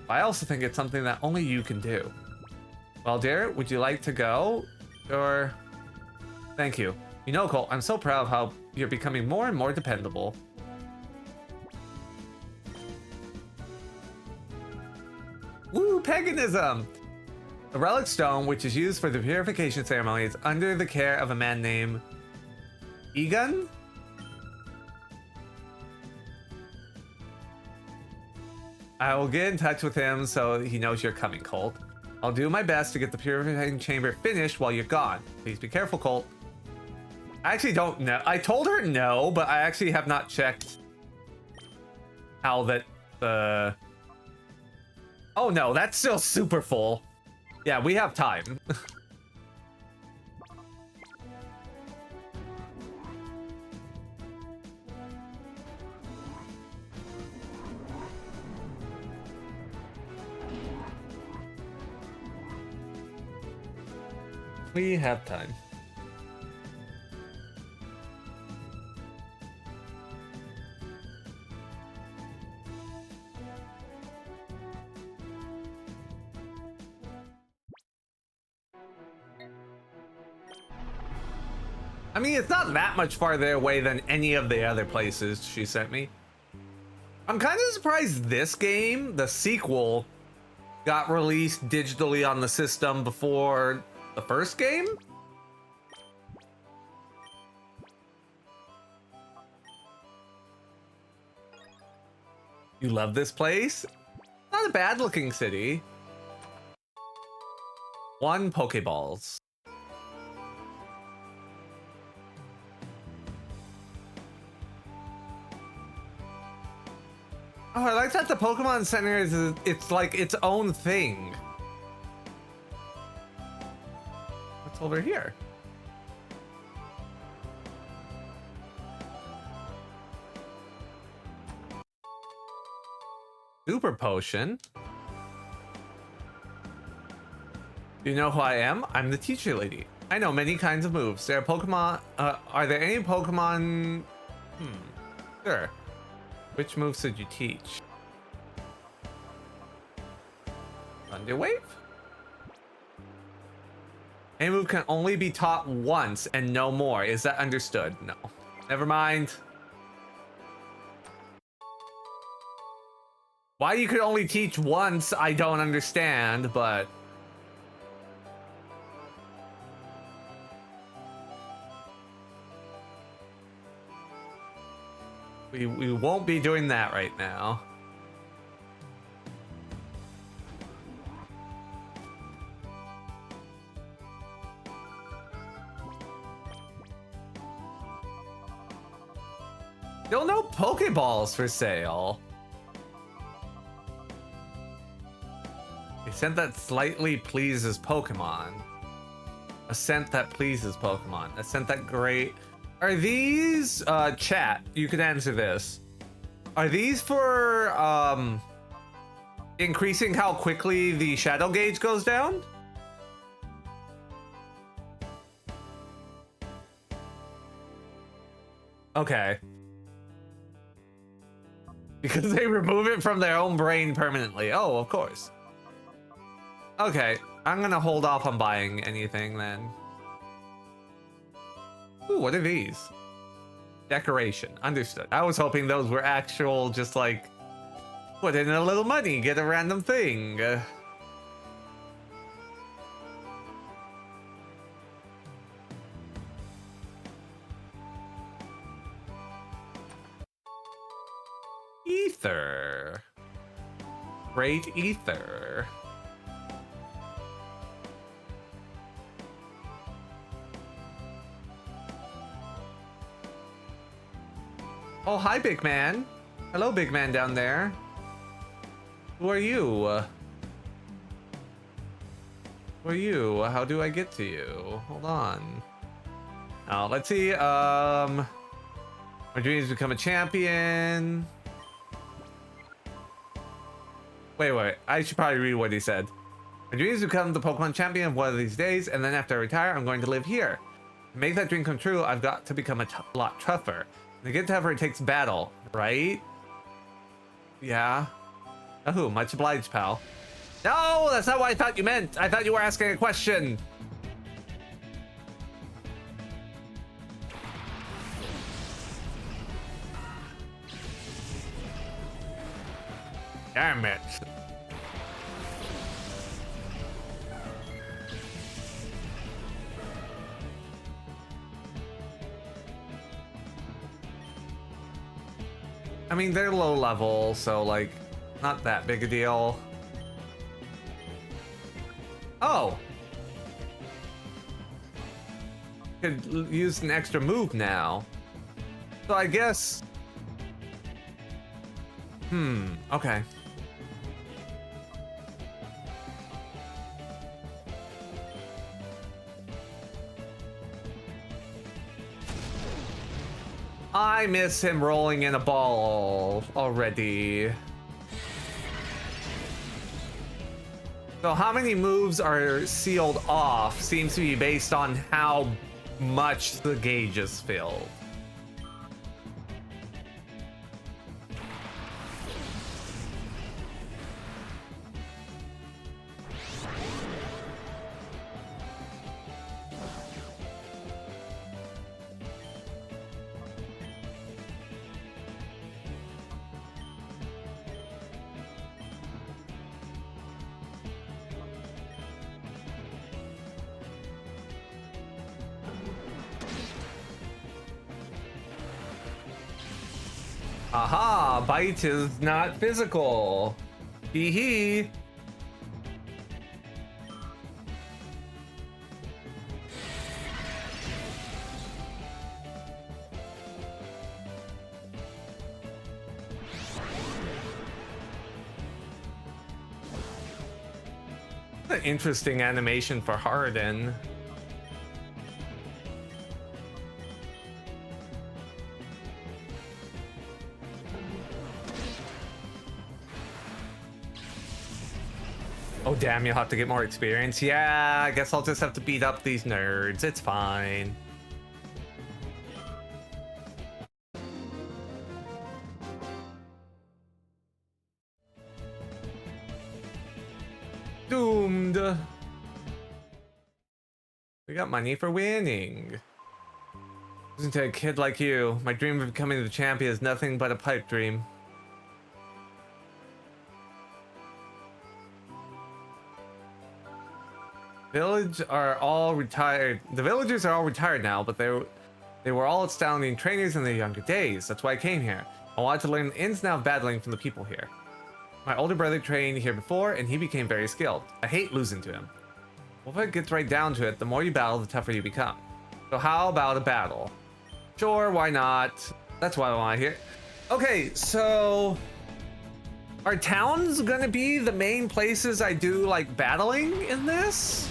But I also think it's something that only you can do. Well, dear, would you like to go? Or... Thank you. You know, Colt, I'm so proud of how you're becoming more and more dependable. Woo, paganism! The relic stone, which is used for the purification ceremony, is under the care of a man named Egan? I will get in touch with him so he knows you're coming, Colt. I'll do my best to get the purifying chamber finished while you're gone. Please be careful, Colt. I actually don't know. I told her no, but I actually have not checked how that Oh no, that's still super full. Yeah, we have time. We have time. I mean, it's not that much farther away than any of the other places she sent me. I'm kind of surprised this game, the sequel, got released digitally on the system before the first game. You love this place? Not a bad looking city. 1 Pokeballs. Oh, I like that the Pokemon Center is, it's like its own thing. What's over here? Super Potion. Do you know who I am? I'm the teacher lady. I know many kinds of moves. There are Pokemon. Are there any Pokemon? Sure. Which moves did you teach? Thunder Wave? Any move can only be taught once and no more. Is that understood? No. Never mind. Why you could only teach once, I don't understand, but... We won't be doing that right now. Still no Pokeballs for sale. A scent that slightly pleases Pokemon. A scent that pleases Pokemon. A scent that great... Are these, chat, you could answer this. Are these for, increasing how quickly the shadow gauge goes down? Okay. Because they remove it from their own brain permanently. Oh, of course. Okay, I'm gonna hold off on buying anything then. Ooh, what are these? Decoration. Understood. I was hoping those were actual, just like, put in a little money, get a random thing. Ether. Great Ether. Oh, hi, big man. Hello, big man down there. Who are you? Who are you? How do I get to you? Hold on. Oh, let's see. My dreams become a champion. Wait. I should probably read what he said. My dreams become the Pokemon champion one of these days, and then after I retire, I'm going to live here. To make that dream come true, I've got to become a lot tougher. To get tougher, it takes battle, right? Yeah. Oh, much obliged, pal. No, that's not what I thought you meant. I thought you were asking a question. Damn it. I mean, they're low level, so like, not that big a deal. Oh! Could use an extra move now. So I guess... okay. I miss him rolling in a ball already. So how many moves are sealed off seems to be based on how much the gauge is filled. Aha, bite is not physical. Hee hee. An interesting animation for Harden. Oh damn, you'll have to get more experience. Yeah, I guess I'll just have to beat up these nerds. It's fine. Doomed. We got money for winning. Listen to a kid like you. My dream of becoming the champion is nothing but a pipe dream. Village are all retired. The villagers are all retired now, but they were all astounding trainers in their younger days. That's why I came here. I wanted to learn the ins and outs of battling from the people here. My older brother trained here before, and he became very skilled. I hate losing to him. Well, if it gets right down to it, the more you battle, the tougher you become. So how about a battle? Sure, why not? That's what I want to hear. Okay, so are towns gonna be the main places I do like battling in this?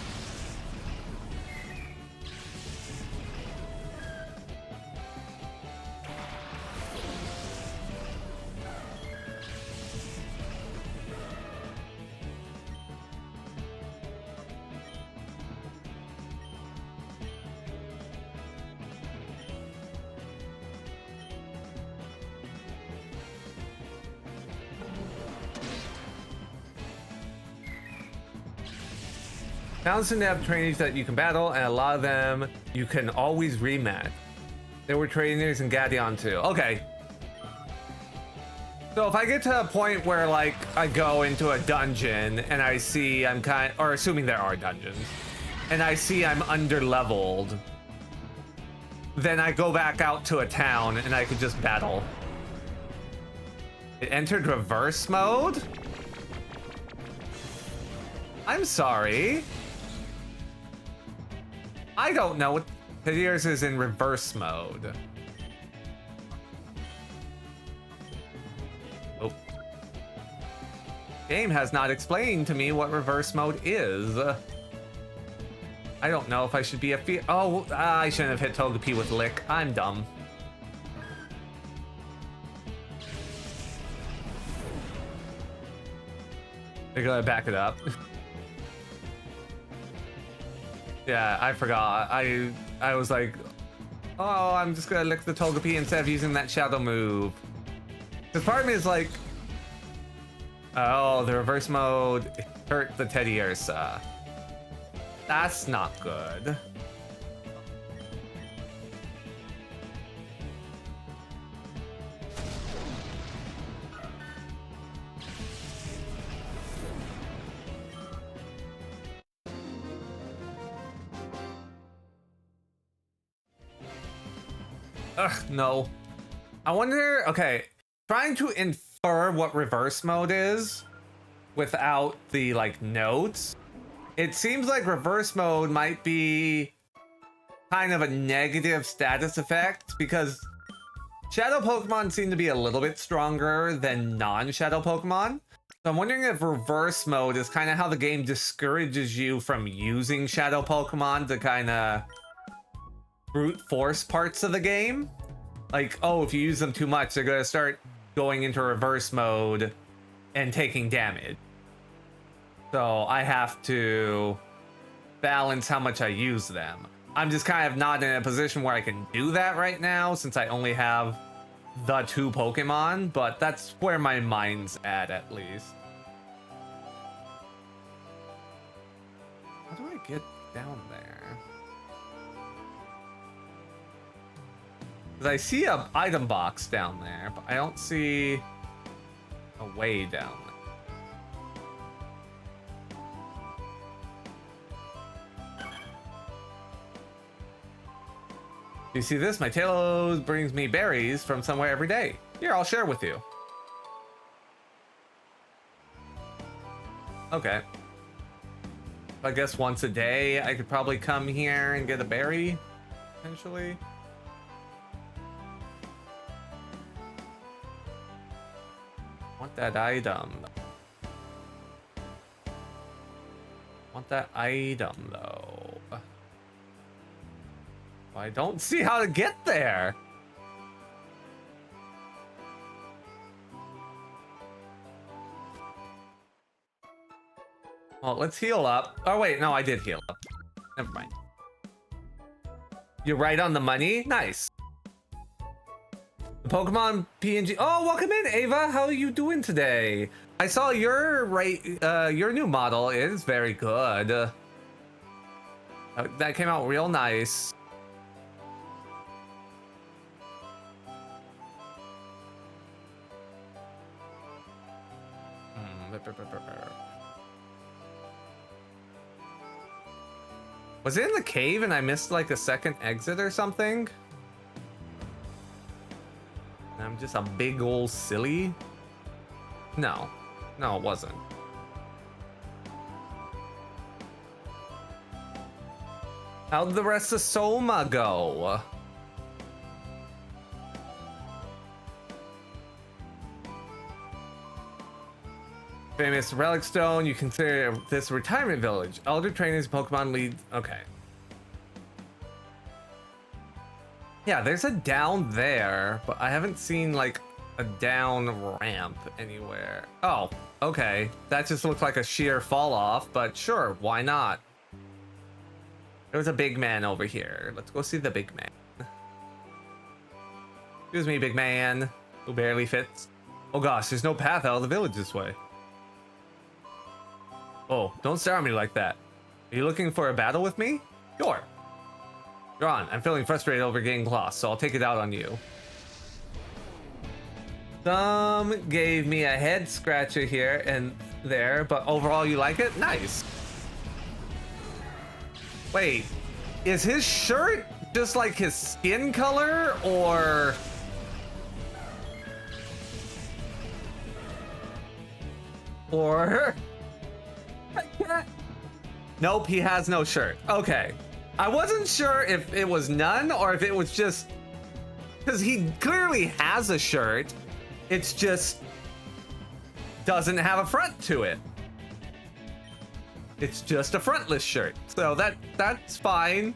Towns tend to have trainers that you can battle, and a lot of them you can always rematch. There were trainers in Gadion too. Okay. So if I get to a point where like I go into a dungeon and I see I'm or assuming there are dungeons, and I see I'm under-leveled, then I go back out to a town and I could just battle. It entered reverse mode? I'm sorry. I don't know what yours is in reverse mode. Oh. Game has not explained to me what reverse mode is. I don't know if I should be a I shouldn't have hit Togepi with Lick. I'm dumb. They're gonna back it up. Yeah, I forgot. I was like, oh, I'm just gonna lick the Togepi instead of using that shadow move. Because part of me is like, oh, the reverse mode hurt the Teddy Ursa. That's not good. Ugh, no. I wonder, okay, trying to infer what reverse mode is without the, like, notes. It seems like reverse mode might be kind of a negative status effect because Shadow Pokemon seem to be a little bit stronger than non-Shadow Pokemon. So I'm wondering if reverse mode is kind of how the game discourages you from using Shadow Pokemon to kind of brute force parts of the game. Like, oh, if you use them too much, they're going to start going into reverse mode and taking damage. So I have to balance how much I use them. I'm just kind of not in a position where I can do that right now since I only have the 2 Pokemon, but that's where my mind's at least. How do I get down there? Because I see an item box down there, but I don't see a way down there. You see this? My tail brings me berries from somewhere every day. Here, I'll share with you. Okay. I guess once a day I could probably come here and get a berry, potentially. Want that item. Want that item though. I don't see how to get there. Well, let's heal up. Oh wait, no, I did heal up. Never mind. You're right on the money? Nice. The Pokemon PNG. Oh, welcome in, Ava. How are you doing today? I saw your your new model is very good. That came out real nice. Was it in the cave and I missed like a second exit or something? I'm just a big old silly. No, it wasn't. How'd the rest of Soma go? Famous relic stone. You consider this a retirement village. Elder trainers, Pokemon lead. Okay. Yeah, there's a down there, but I haven't seen like a down ramp anywhere. Oh, okay. That just looks like a sheer fall off, but sure, why not? There's a big man over here. Let's go see the big man. Excuse me, big man, who barely fits. Oh gosh, there's no path out of the village this way. Oh, don't stare at me like that. Are you looking for a battle with me? Sure. You're on. I'm feeling frustrated over getting lost, so I'll take it out on you. Some gave me a head scratcher here and there, but overall you like it? Nice. Wait, is his shirt just like his skin color, or... Nope, he has no shirt. Okay. I wasn't sure if it was none or if it was just... Because he clearly has a shirt. It's just... doesn't have a front to it. It's just a frontless shirt. So that's fine.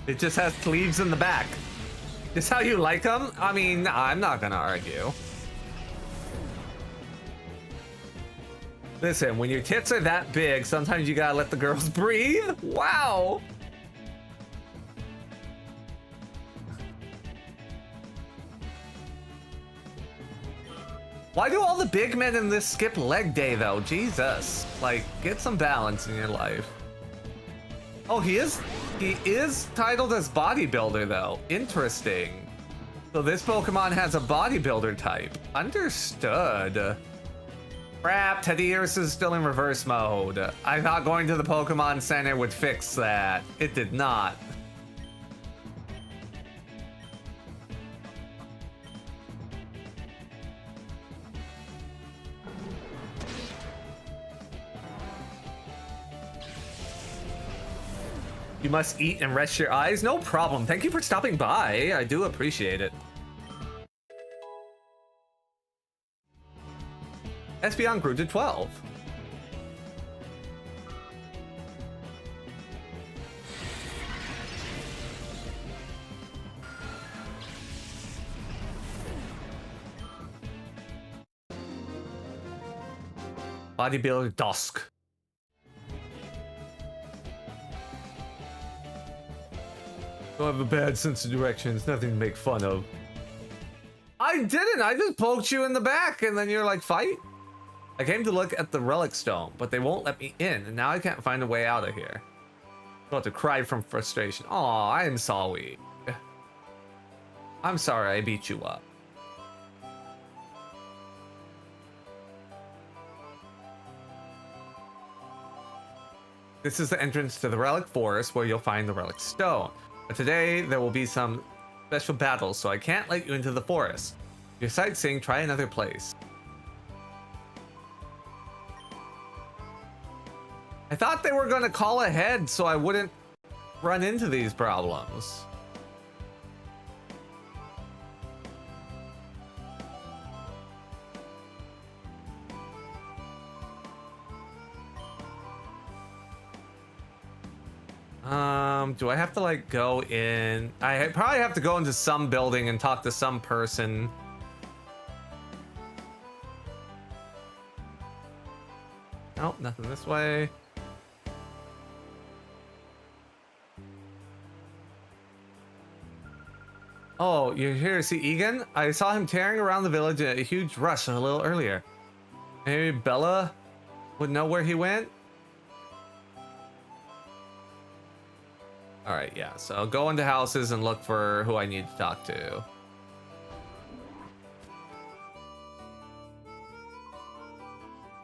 It just has sleeves in the back. Is how you like them? I mean, I'm not gonna argue. Listen, when your tits are that big, sometimes you gotta let the girls breathe. Wow. Why do all the big men in this skip leg day though? Jesus. Like, get some balance in your life. Oh, he is titled as bodybuilder though. Interesting. So this Pokemon has a bodybuilder type. Understood. Crap, Teddiursa is still in reverse mode. I thought going to the Pokemon Center would fix that. It did not. You must eat and rest your eyes. No problem. Thank you for stopping by. I do appreciate it. Espeon grew to 12. Bodybuilder Dusk. Don't have a bad sense of direction. It's nothing to make fun of. I didn't. I just poked you in the back and then you're like, fight? I came to look at the relic stone, but they won't let me in, and now I can't find a way out of here. I'm about to cry from frustration. Aw, I am sorry. I'm sorry I beat you up. This is the entrance to the Relic Forest where you'll find the Relic Stone. But today there will be some special battles, so I can't let you into the forest. If you're sightseeing, try another place. I thought they were going to call ahead so I wouldn't run into these problems. Do I have to like go in? I probably have to go into some building and talk to some person. Nope, nothing this way. Oh, you're here to see Egan? I saw him tearing around the village in a huge rush a little earlier. Maybe Bella would know where he went? Alright, yeah, so I'll go into houses and look for who I need to talk to.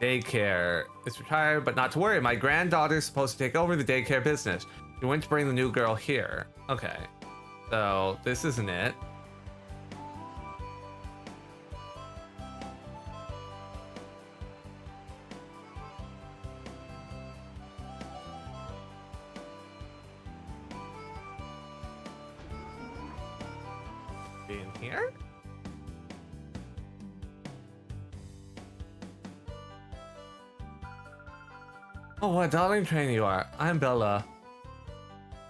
Daycare. It's retired, but not to worry. My granddaughter's supposed to take over the daycare business. She went to bring the new girl here. Okay. So, this isn't it. In here? Oh, what a darling train you are. I'm Bella.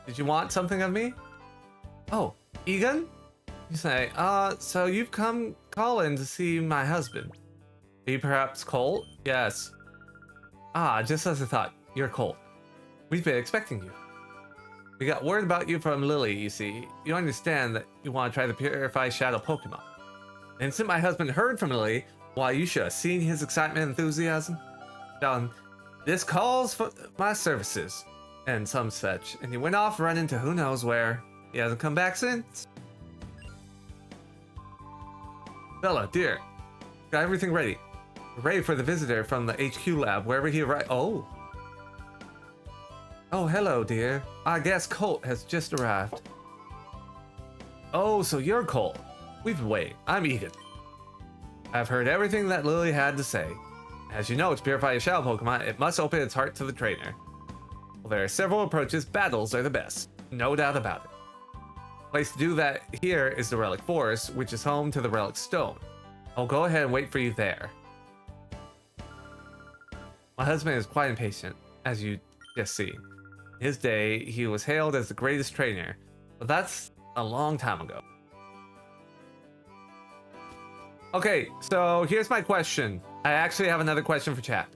Did you want something of me? Oh, Egan? You say, so you've come calling to see my husband. Are you perhaps Colt? Yes. Ah, just as I thought, you're Colt. We've been expecting you. We got word about you from Lily, you see. You understand that you want to try the Purify Shadow Pokemon. The instant my husband heard from Lily, why, you should have seen his excitement and enthusiasm. Done. This calls for my services, and some such. And he went off running to who knows where. He hasn't come back since. Bella, dear, got everything ready. We're ready for the visitor from the HQ lab, wherever he arrived. Oh. Oh, hello, dear. I guess Colt has just arrived. Oh, so you're Colt. We've been waiting. I'm Egan. I've heard everything that Lily had to say. As you know, to purify a shadow Pokemon, it must open its heart to the trainer. Well, there are several approaches. Battles are the best. No doubt about it. The place to do that here is the Relic Forest, which is home to the Relic Stone. I'll go ahead and wait for you there. My husband is quite impatient, as you just see. In his day, he was hailed as the greatest trainer, but that's a long time ago. Okay, so here's my question. I actually have another question for chat.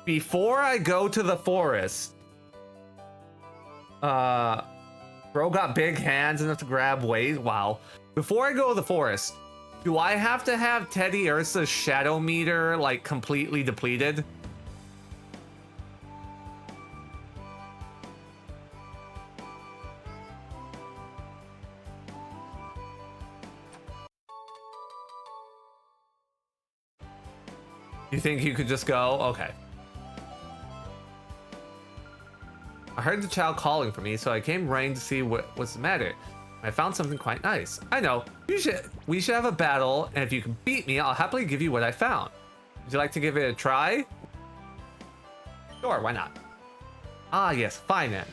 Before I go to the forest, bro got big hands enough to grab weight. Wow. Before I go to the forest, do I have to have Teddy Ursa's shadow meter like completely depleted? You think you could just go? Okay. I heard the child calling for me, so I came running to see what was the matter. I found something quite nice. I know. We should have a battle, and if you can beat me, I'll happily give you what I found. Would you like to give it a try? Sure, why not? Ah, yes, fine then.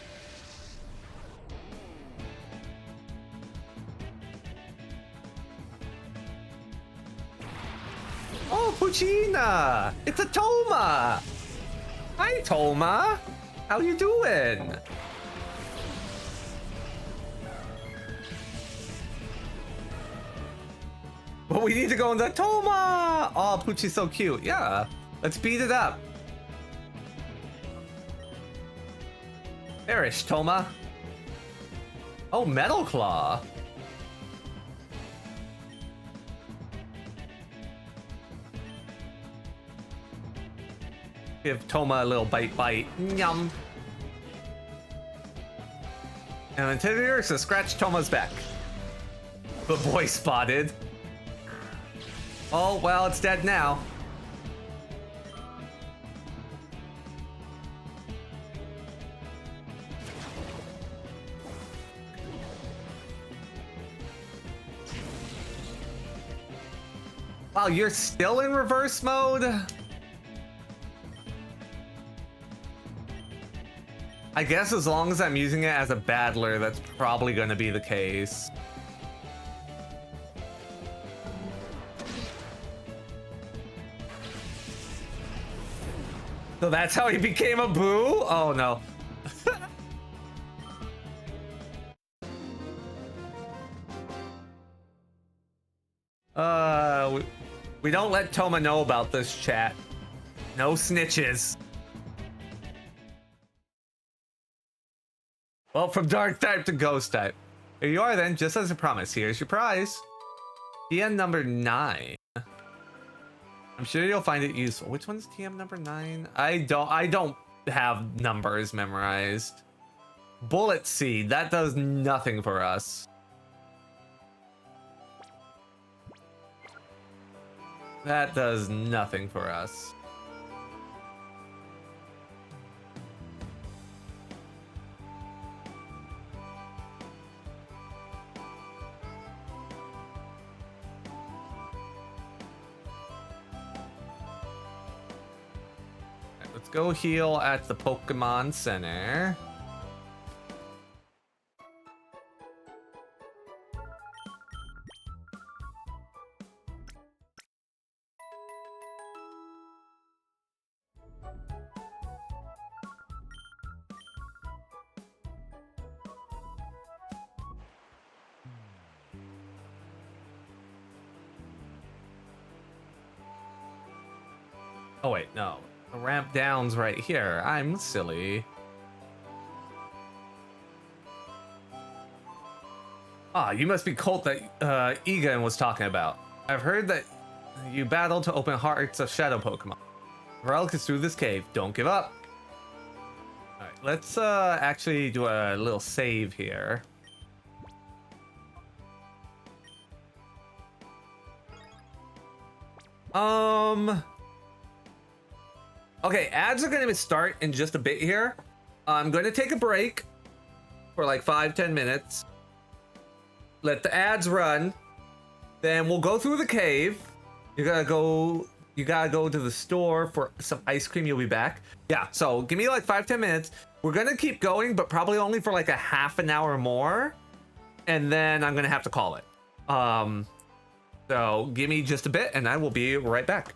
Oh, Puccina! It's a Toma! Hi, Toma! How you doing? But we need to go into Toma! Oh, Pucci's so cute. Yeah, let's beat it up. Perish, Toma. Oh, Metal Claw. Give Toma a little bite. Yum. And then Teddy Ursa scratch Toma's back. But boy spotted. Oh, well, it's dead now. Wow, you're still in reverse mode? I guess as long as I'm using it as a battler, that's probably going to be the case. So that's how he became a boo? Oh no. We don't let Toma know about this, chat. No snitches. Well, from dark type to ghost type. Here you are then, just as I promised. Here's your prize. TM number 9. I'm sure you'll find it useful. Which one's TM number 9? I don't have numbers memorized. Bullet seed, that does nothing for us. That does nothing for us. Let's go heal at the Pokemon Center. Oh wait, no. The ramp down's right here. I'm silly. Ah, you must be Colt that Egan was talking about. I've heard that you battled to open hearts of shadow Pokemon. Relic is through this cave. Don't give up. Alright, let's actually do a little save here. Okay, ads are gonna start in just a bit here. I'm gonna take a break for like 5-10 minutes. Let the ads run. Then we'll go through the cave. You gotta go to the store for some ice cream. You'll be back. Yeah, so give me like 5-10 minutes. We're gonna keep going, but probably only for like a half an hour more. And then I'm gonna have to call it. So give me just a bit and I will be right back.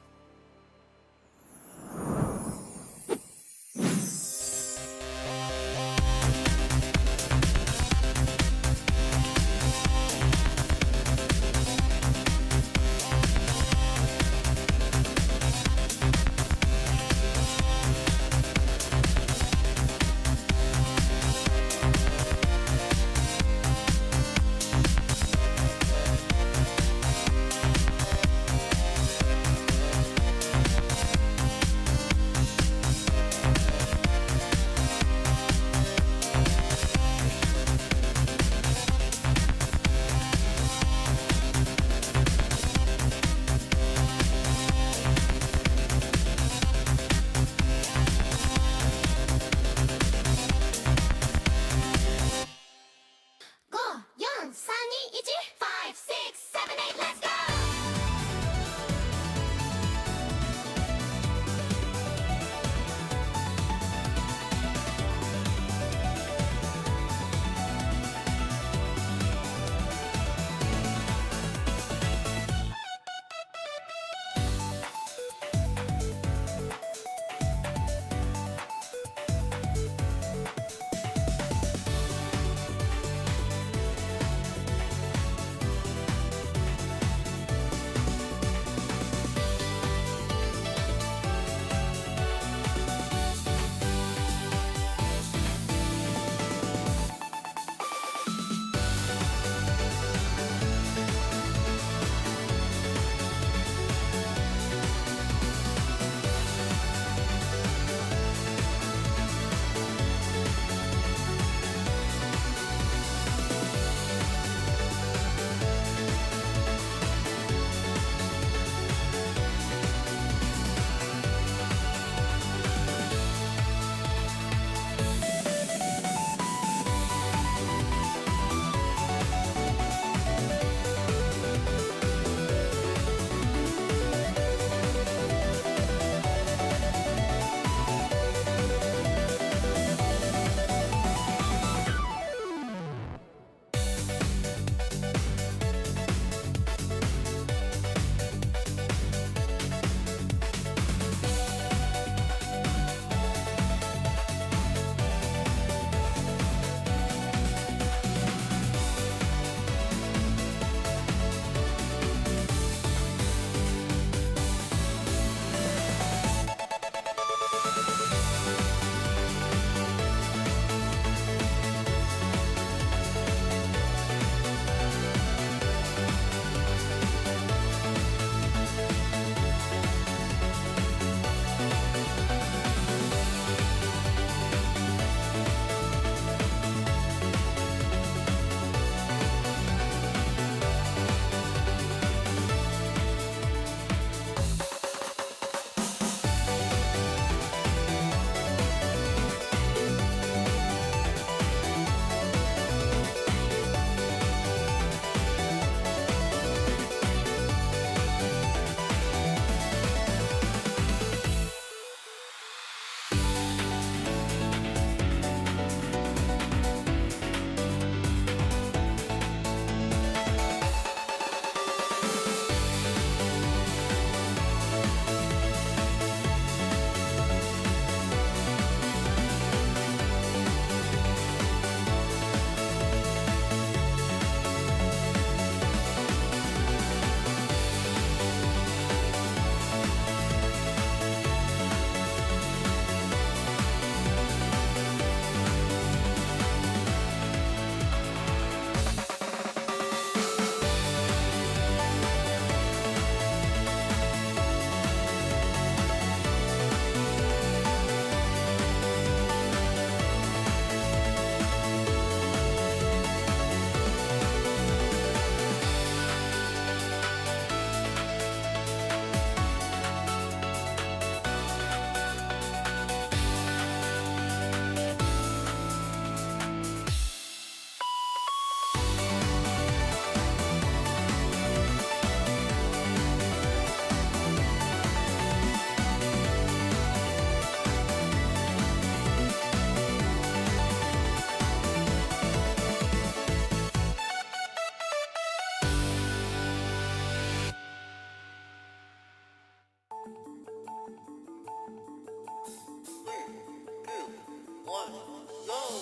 one, go!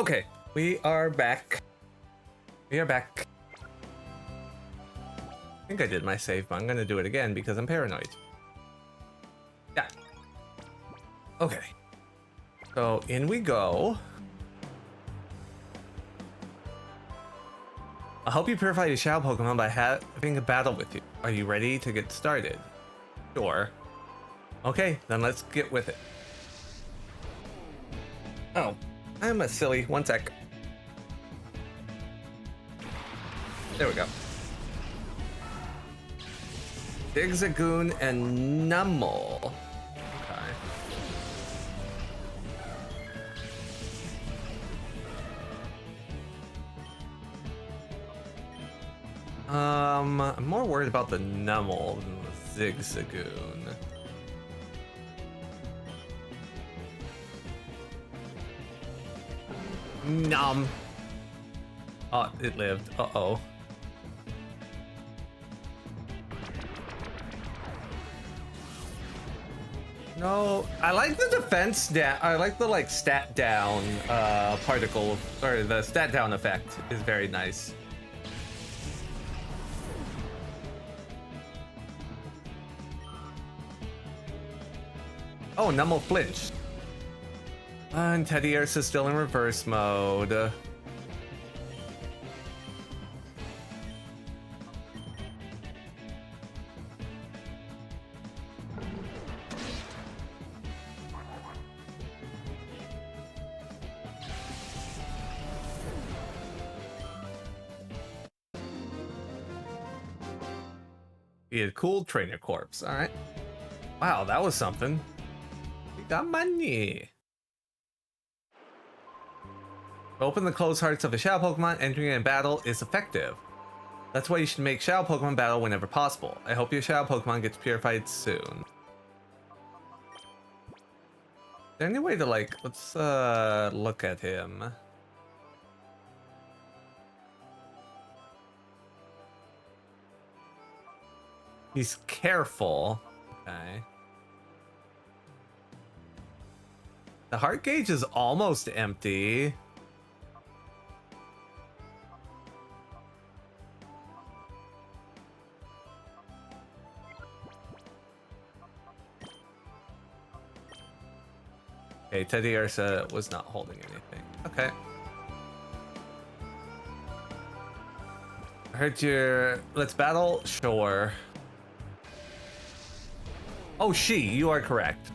Okay, we are back. We are back. I think I did my save, but I'm gonna do it again because I'm paranoid. Yeah. Okay. So in we go. I'll help you purify your shadow Pokemon by having a battle with you. Are you ready to get started? Sure. Okay, then let's get with it. Oh, I'm a silly. One sec. There we go. Zigzagoon and Numel. Okay. I'm more worried about the Numel than the Zigzagoon. Nom. Oh, it lived. Uh-oh. No, I like the defense down. I like the like stat down particle, or the stat down effect is very nice. Oh, Numel flinched. And Teddy Earth is still in reverse mode. He had cool trainer corpse. All right. Wow, that was something. We got money. Open the closed hearts of a shadow Pokemon. Entering in battle is effective. That's why you should make shadow Pokemon battle whenever possible. I hope your shadow Pokemon gets purified soon. Is there any way to like, let's look at him. He's careful. Okay. The heart gauge is almost empty. Okay, Teddy Ursa was not holding anything. Okay. I heard your... Let's battle? Sure. Oh, you are correct.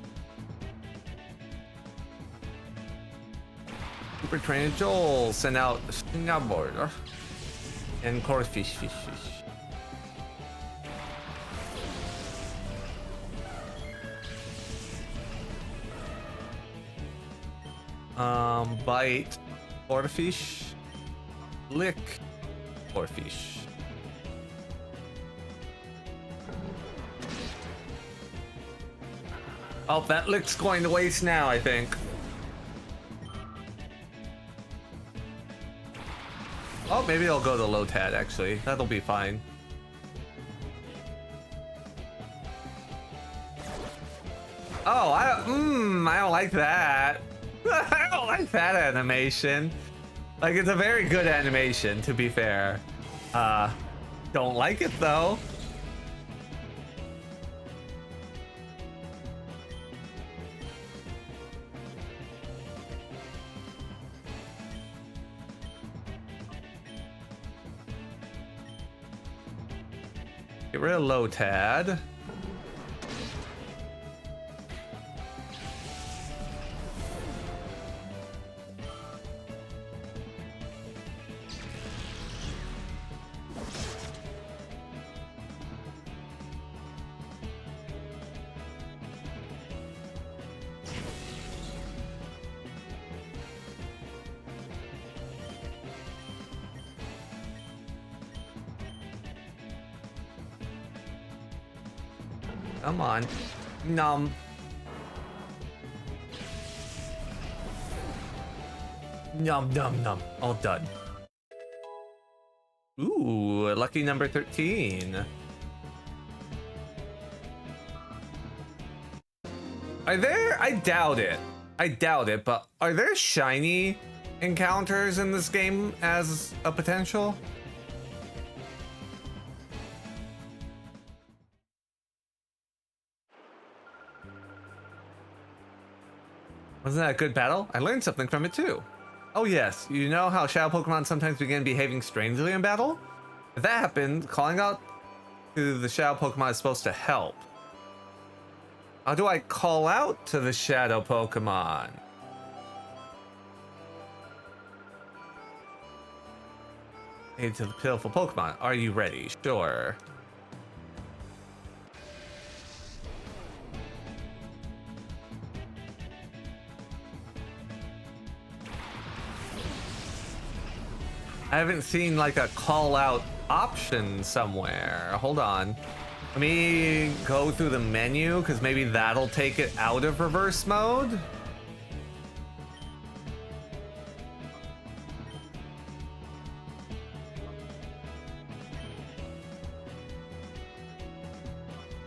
Super Trainer Joel, send out Snowboarder. And Corfish. Bite, Corfish, lick, Corfish. Oh, that lick's going to waste now, I think. Oh, maybe I'll go to Lotad, actually. That'll be fine. Oh, I don't like that. I don't like that animation. Like, it's a very good animation, to be fair. Don't like it, though. Get rid of Lotad. Come on. Nom. Nom. All done. Ooh, lucky number 13. Are there... I doubt it, but are there shiny encounters in this game as a potential? Wasn't that a good battle? I learned something from it too. Oh yes, you know how shadow Pokemon sometimes begin behaving strangely in battle? If that happened, calling out to the shadow Pokemon is supposed to help. How do I call out to the shadow Pokemon? Hey, to the pitiful Pokemon. Are you ready? Sure. I haven't seen like a call out option somewhere. Hold on. Let me go through the menu because maybe that'll take it out of reverse mode.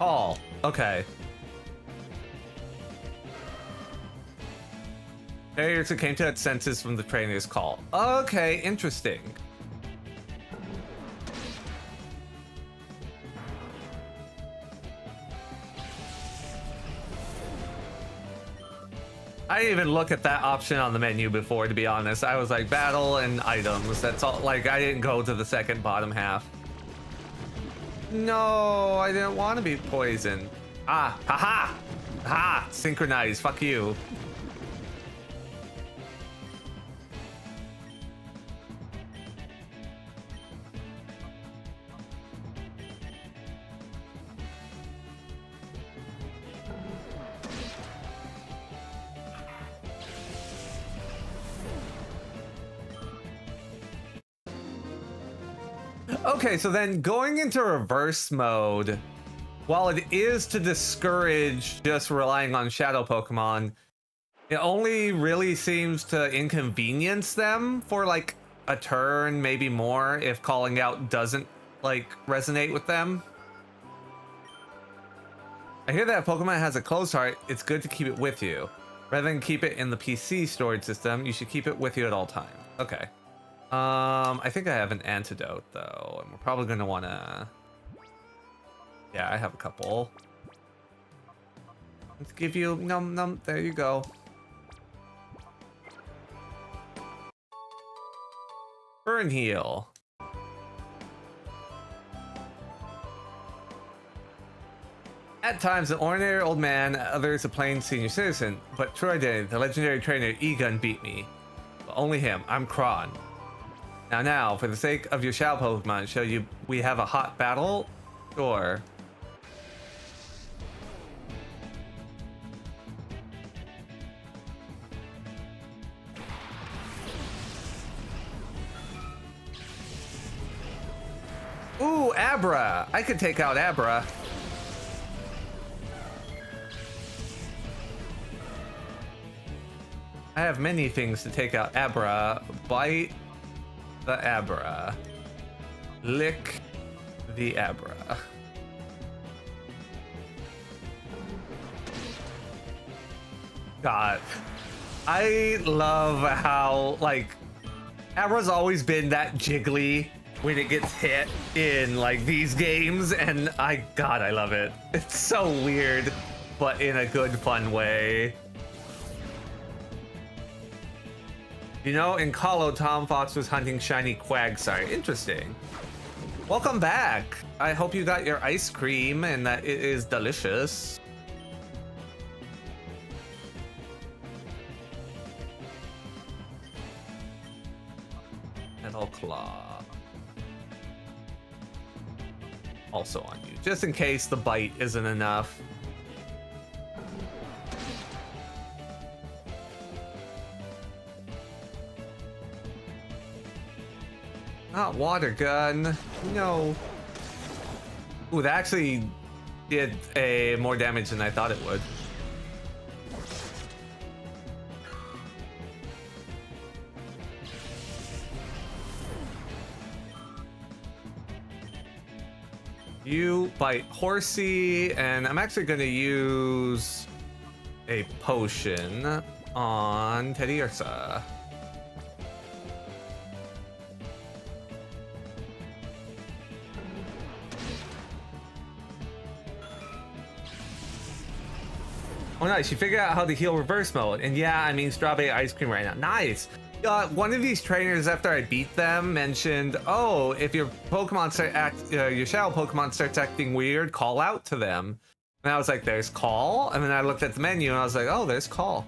Call. Okay. Barriers that came to that senses from the trainer's call. Okay, interesting. I didn't even look at that option on the menu before, to be honest. I was like, battle and items. That's all. Like, I didn't go to the second bottom half. No, I didn't want to be poisoned. Ah, haha! Ha! Synchronize. Fuck you. Okay, so then going into reverse mode, while it is to discourage just relying on shadow Pokemon, it only really seems to inconvenience them for like a turn, maybe more, if calling out doesn't like resonate with them. I hear that if Pokemon has a closed heart, it's good to keep it with you. Rather than keep it in the PC storage system, you should keep it with you at all times. Okay. I think I have an antidote though, and we're probably gonna wanna... Yeah, I have a couple. Let's give you num. There you go. Burn heal. At times, an ordinary old man, others a plain senior citizen, but true identity, the legendary trainer Egon beat me. But only him. I'm Kron. Now, for the sake of your Shadow Pokemon, show you we have a hot battle? Sure. Ooh, Abra! I could take out Abra. I have many things to take out Abra. Bite the Abra. Lick the Abra. God. I love how, like, Abra's always been that jiggly when it gets hit in, like, these games, and God, I love it. It's so weird, but in a good, fun way. You know, in Kahlo, Tom Fox was hunting shiny Quagsire. Interesting. Welcome back. I hope you got your ice cream and that it is delicious. Metal Claw. Also on you, just in case the bite isn't enough. Not water gun. No. Ooh, that actually did more damage than I thought it would. You bite Horsey, and I'm actually going to use a potion on Teddy Ursa. Oh nice, you figured out how to heal reverse mode. And yeah, I mean strawberry ice cream right now. Nice. One of these trainers, after I beat them, mentioned, oh, if your Pokemon your Shadow Pokemon starts acting weird, call out to them. And I was like, there's call? And then I looked at the menu and I was like, oh, there's call.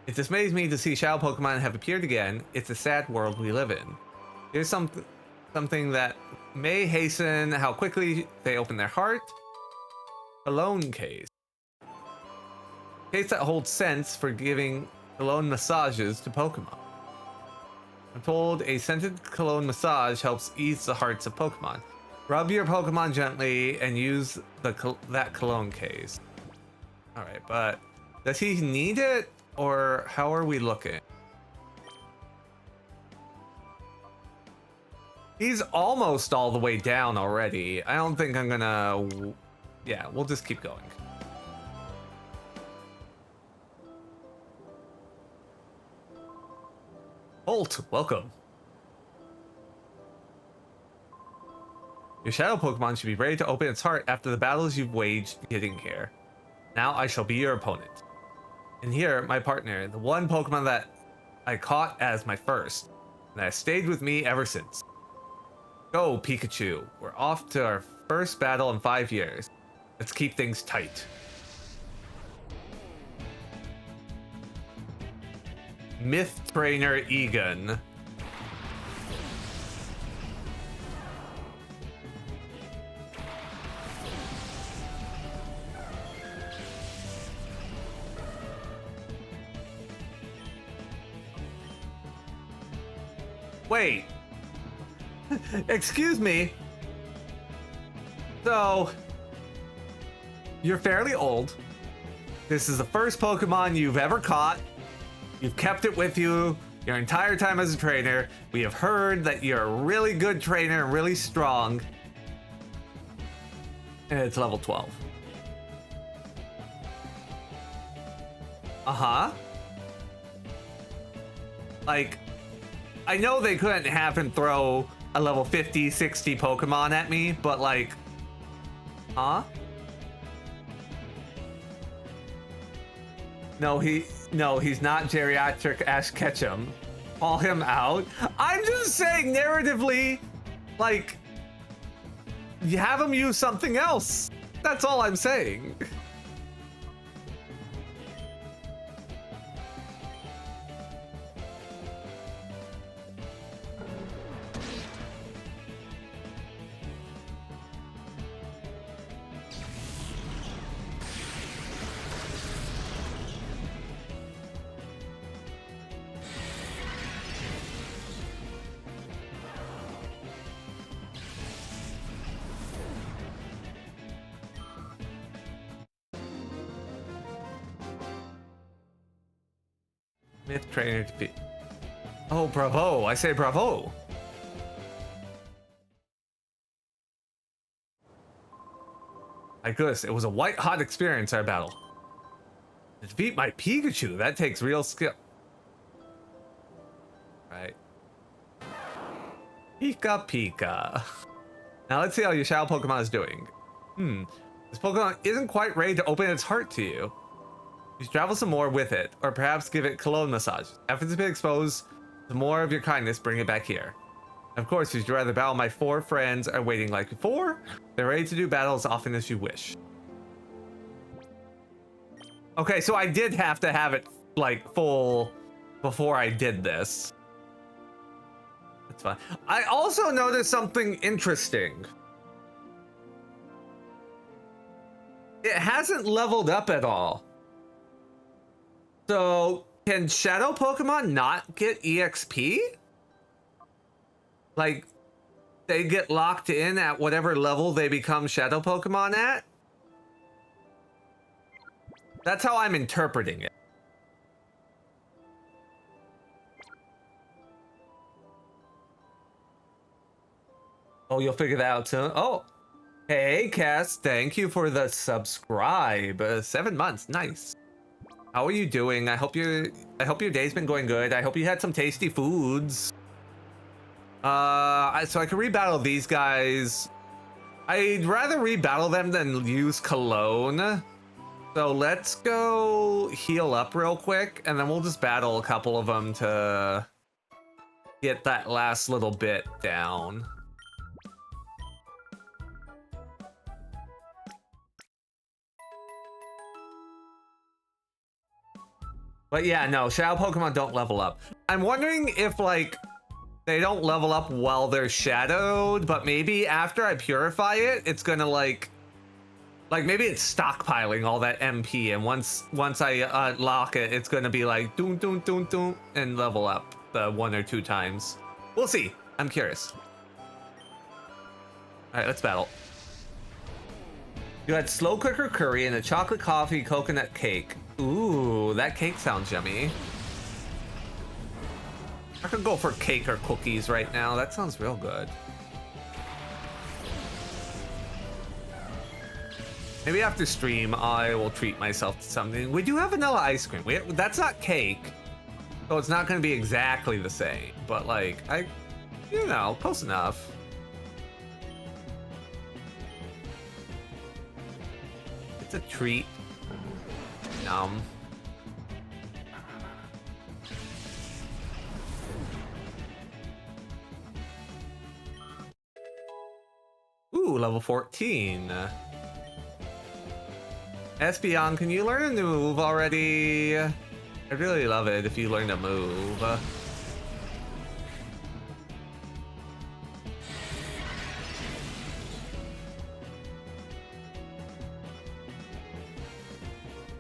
It dismays me to see Shadow Pokemon have appeared again. It's a sad world we live in. Here's something that may hasten how quickly they open their heart. Cologne case. Case that holds scents for giving cologne massages to Pokemon. I'm told a scented cologne massage helps ease the hearts of Pokemon. Rub your Pokemon gently and use that cologne case. All right, but does he need it, or how are we looking? He's almost all the way down already. I don't think I'm gonna... Yeah, we'll just keep going. Holt, welcome. Your Shadow Pokemon should be ready to open its heart after the battles you've waged getting here. Now I shall be your opponent. And here, my partner, the one Pokemon that I caught as my first, and that has stayed with me ever since. Go, Pikachu. We're off to our first battle in 5 years. Let's keep things tight. Myth Trainer Egon. Wait. Excuse me. So, you're fairly old. This is the first Pokemon you've ever caught. You've kept it with you your entire time as a trainer. We have heard that you're a really good trainer and really strong. And it's level 12. Uh-huh. Like, I know they couldn't have him throw a level 50, 60 Pokemon at me, but like, huh? No, he's not geriatric Ash Ketchum. Call him out. I'm just saying, narratively, like, you have him use something else. That's all I'm saying. Myth trainer to be. Oh, bravo. I say bravo. My goodness, it was a white hot experience, our battle. To defeat my Pikachu, that takes real skill. Right. Pika Pika. Now let's see how your Shadow Pokemon is doing. This Pokemon isn't quite ready to open its heart to you. You should travel some more with it, or perhaps give it cologne massage. After it's been exposed to more of your kindness, bring it back here. Of course, if you'd rather battle, my 4 friends are waiting like before. They're ready to do battle as often as you wish. Okay, so I did have to have it like full before I did this. That's fine. I also noticed something interesting. It hasn't leveled up at all. So, can Shadow Pokemon not get EXP? Like, they get locked in at whatever level they become Shadow Pokemon at? That's how I'm interpreting it. Oh, you'll figure that out soon? Oh, hey, Cass, thank you for the subscribe. 7 months, nice. How are you doing? I hope your day's been going good. I hope you had some tasty foods. So I can rebattle these guys. I'd rather rebattle them than use cologne. So let's go heal up real quick, and then we'll just battle a couple of them to get that last little bit down. But yeah, no, Shadow Pokemon don't level up. I'm wondering if, like, they don't level up while they're shadowed, but maybe after I purify it, it's gonna, like maybe it's stockpiling all that MP, and once I lock it, it's gonna be like, doom, doom, doom, doom, and level up the 1 or 2 times. We'll see. I'm curious. All right, let's battle. You had slow cooker curry and a chocolate coffee coconut cake. Ooh, that cake sounds yummy. I could go for cake or cookies right now. That sounds real good. Maybe after stream, I will treat myself to something. We do have vanilla ice cream. That's not cake, so it's not going to be exactly the same. But like, you know, close enough. It's a treat. Yum. Ooh, level 14. Espeon, can you learn a new move already? I'd really love it if you learned a move.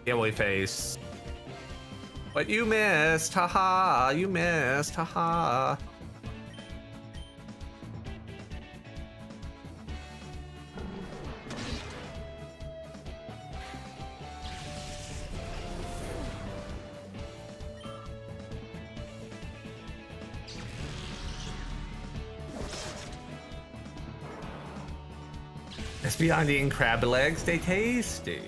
Giveaway face. But you missed, haha, you missed, haha. It's beyond eating crab legs. They tasty.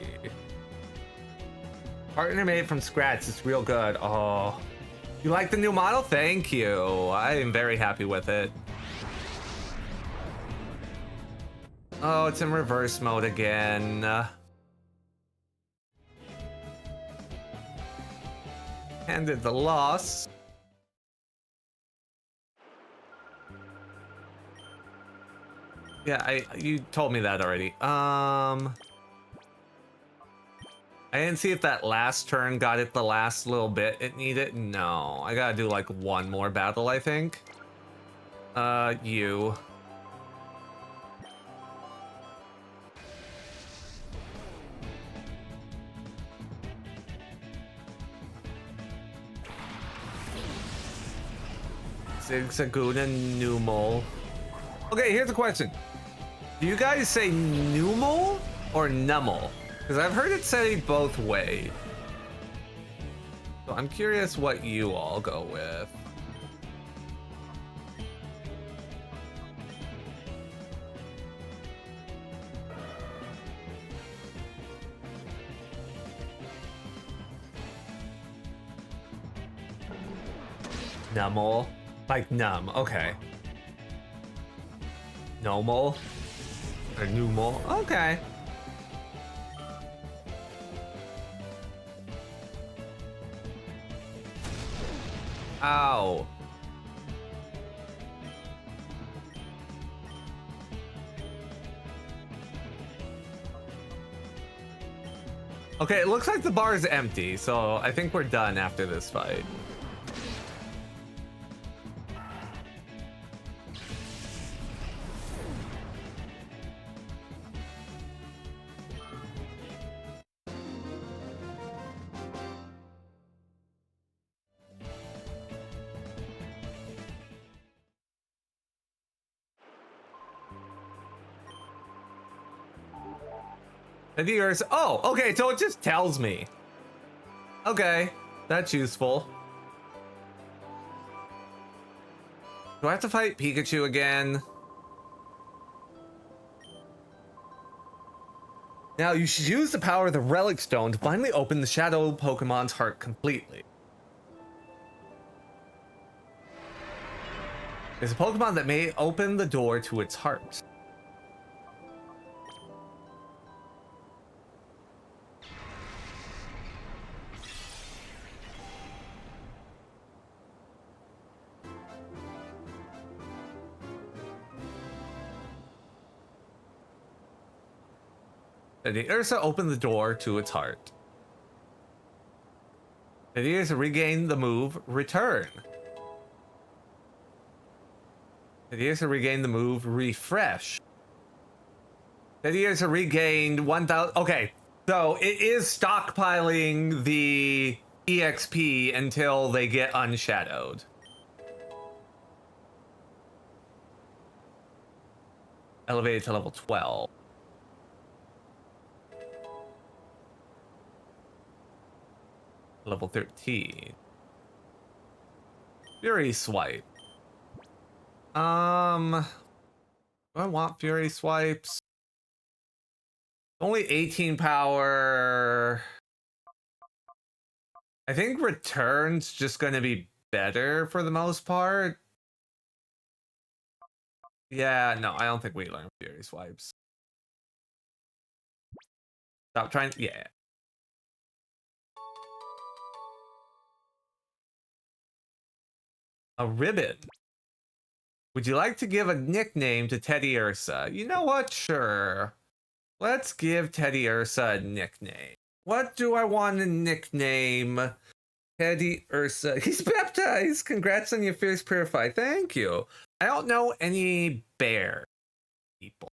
Partner made from scratch. It's real good. Oh, you like the new model? Thank you. I am very happy with it. Oh, it's in reverse mode again. Handed the loss. Yeah, you told me that already. I didn't see if that last turn got it the last little bit it needed. No, I gotta do like one more battle, I think. You. Zigzagoon and Numel. Okay, here's a question. Do you guys say Numel or Nummel? Because I've heard it say both ways. So I'm curious what you all go with. Nummel. Like numb, okay. Nomel? Or Numel? Okay. Ow. Okay, it looks like the bar is empty, so I think we're done after this fight. And yours. Oh, okay, so it just tells me. Okay, that's useful. Do I have to fight Pikachu again? Now, you should use the power of the Relic Stone to finally open the Shadow Pokemon's heart completely. There's a Pokemon that may open the door to its heart. The Ursa opened the door to its heart. The Ursa regained the move Return. The Ursa regained the move Refresh. The Ursa regained 1,000. Okay, so it is stockpiling the EXP until they get unshadowed. Elevated to level 12. Level 13. Fury Swipe. Do I want Fury Swipes? Only 18 power. I think Return's just gonna be better for the most part. Yeah, no, I don't think we learn Fury Swipes. Stop trying. Yeah. A ribbon. Would you like to give a nickname to Teddy Ursa? You know what? Sure. Let's give Teddy Ursa a nickname. What do I want to nickname Teddy Ursa? He's baptized. Congrats on your fierce purify. Thank you. I don't know any bear people.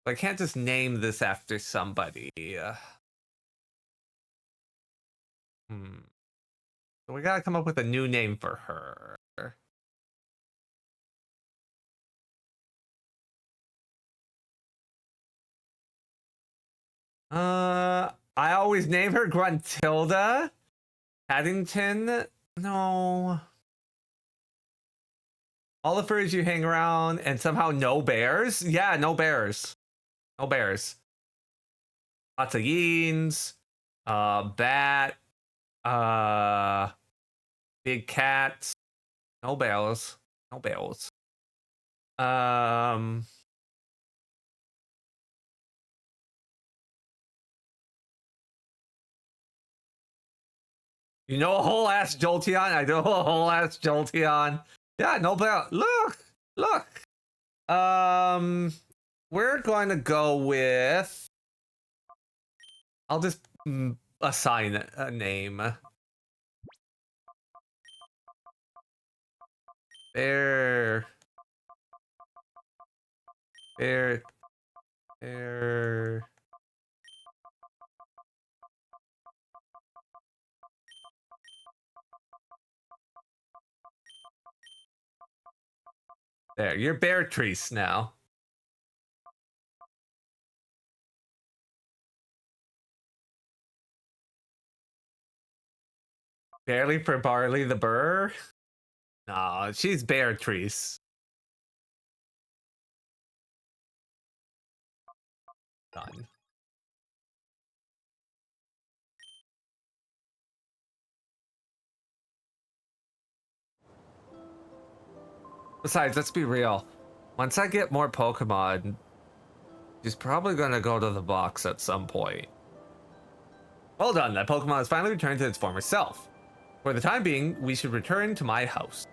I can't just name this after somebody. So we gotta come up with a new name for her. I always name her Gruntilda. Paddington? No. All the furries you hang around, and somehow no bears? Yeah, no bears. No bears. Lots of yeens, bat, uh, big cats. No bears. No bears. Um, you know a whole ass Jolteon? I know a whole ass Jolteon. Yeah, no bear. Look. We're going to go with. I'll just assign a name. Bear. Bear. Bear. There, you're Beatrice now. Barely for Barley the Burr? No, she's Beatrice. Done. Besides, let's be real. Once I get more Pokemon, she's probably gonna go to the box at some point. Well done, that Pokemon has finally returned to its former self. For the time being, we should return to my house.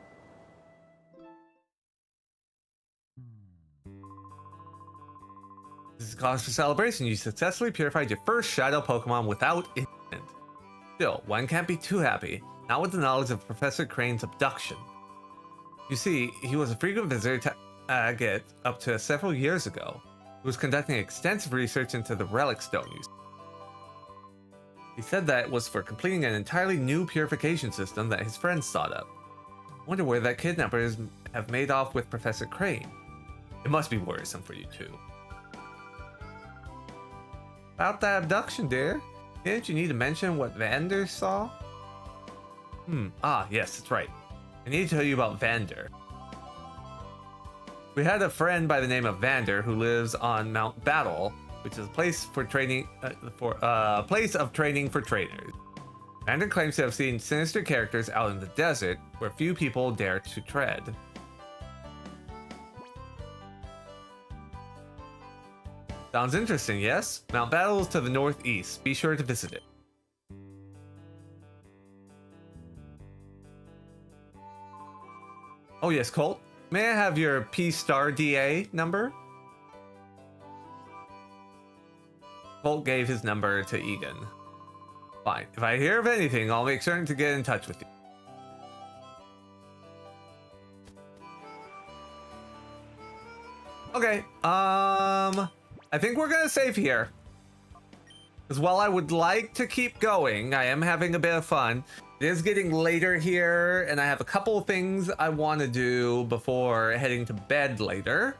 This is cause for celebration. You successfully purified your first Shadow Pokemon without incident. Still, one can't be too happy, not with the knowledge of Professor Crane's abduction. You see, he was a frequent visitor to Agate up to several years ago. He was conducting extensive research into the relic stone use. He said that it was for completing an entirely new purification system that his friends thought up. Wonder where that kidnappers have made off with Professor Crane. It must be worrisome for you too. About that abduction, dear. Didn't you need to mention what Vander saw? Yes, that's right. I need to tell you about Vander. We had a friend by the name of Vander who lives on Mount Battle, which is a place for training place of training for trainers. Vander claims to have seen sinister characters out in the desert where few people dare to tread. Sounds interesting, yes? Mount Battle is to the northeast. Be sure to visit it. Oh yes, Colt. May I have your P-Star DA number? Colt gave his number to Egan. Fine. If I hear of anything, I'll make certain to get in touch with you. Okay, I think we're gonna save here. Because while I would like to keep going, I am having a bit of fun. It is getting later here, and I have a couple of things I want to do before heading to bed later.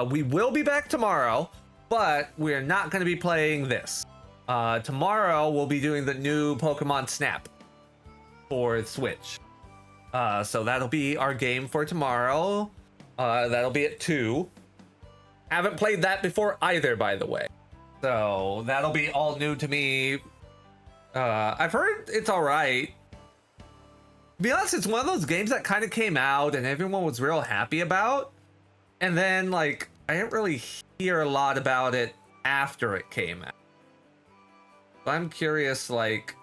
We will be back tomorrow, but we're not going to be playing this. Tomorrow, we'll be doing the new Pokemon Snap for Switch. So that'll be our game for tomorrow. That'll be at 2. Haven't played that before either, by the way. So that'll be all new to me. I've heard it's alright. To be honest, it's one of those games that kind of came out and everyone was real happy about. And then, like, I didn't really hear a lot about it after it came out. So I'm curious, like,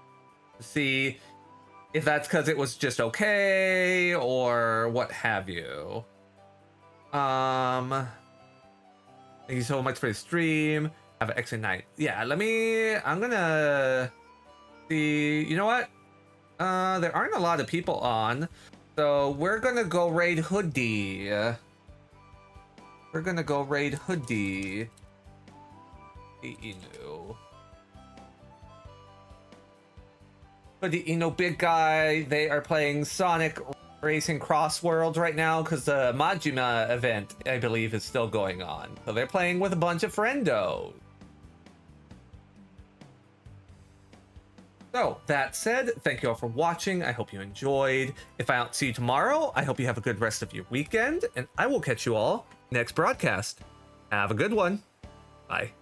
to see if that's because it was just okay or what have you. Thank you so much for the stream. Have an excellent night. Yeah, I'm gonna see, you know what? There aren't a lot of people on, so we're gonna go raid Hoodie. We're gonna go raid Hoodie. Inu. Hoodie Inu, big guy. They are playing Sonic Racing Cross Worlds right now because the Majima event, I believe, is still going on. So they're playing with a bunch of friendos. So, that said, thank you all for watching. I hope you enjoyed. If I don't see you tomorrow, I hope you have a good rest of your weekend, and I will catch you all next broadcast. Have a good one. Bye.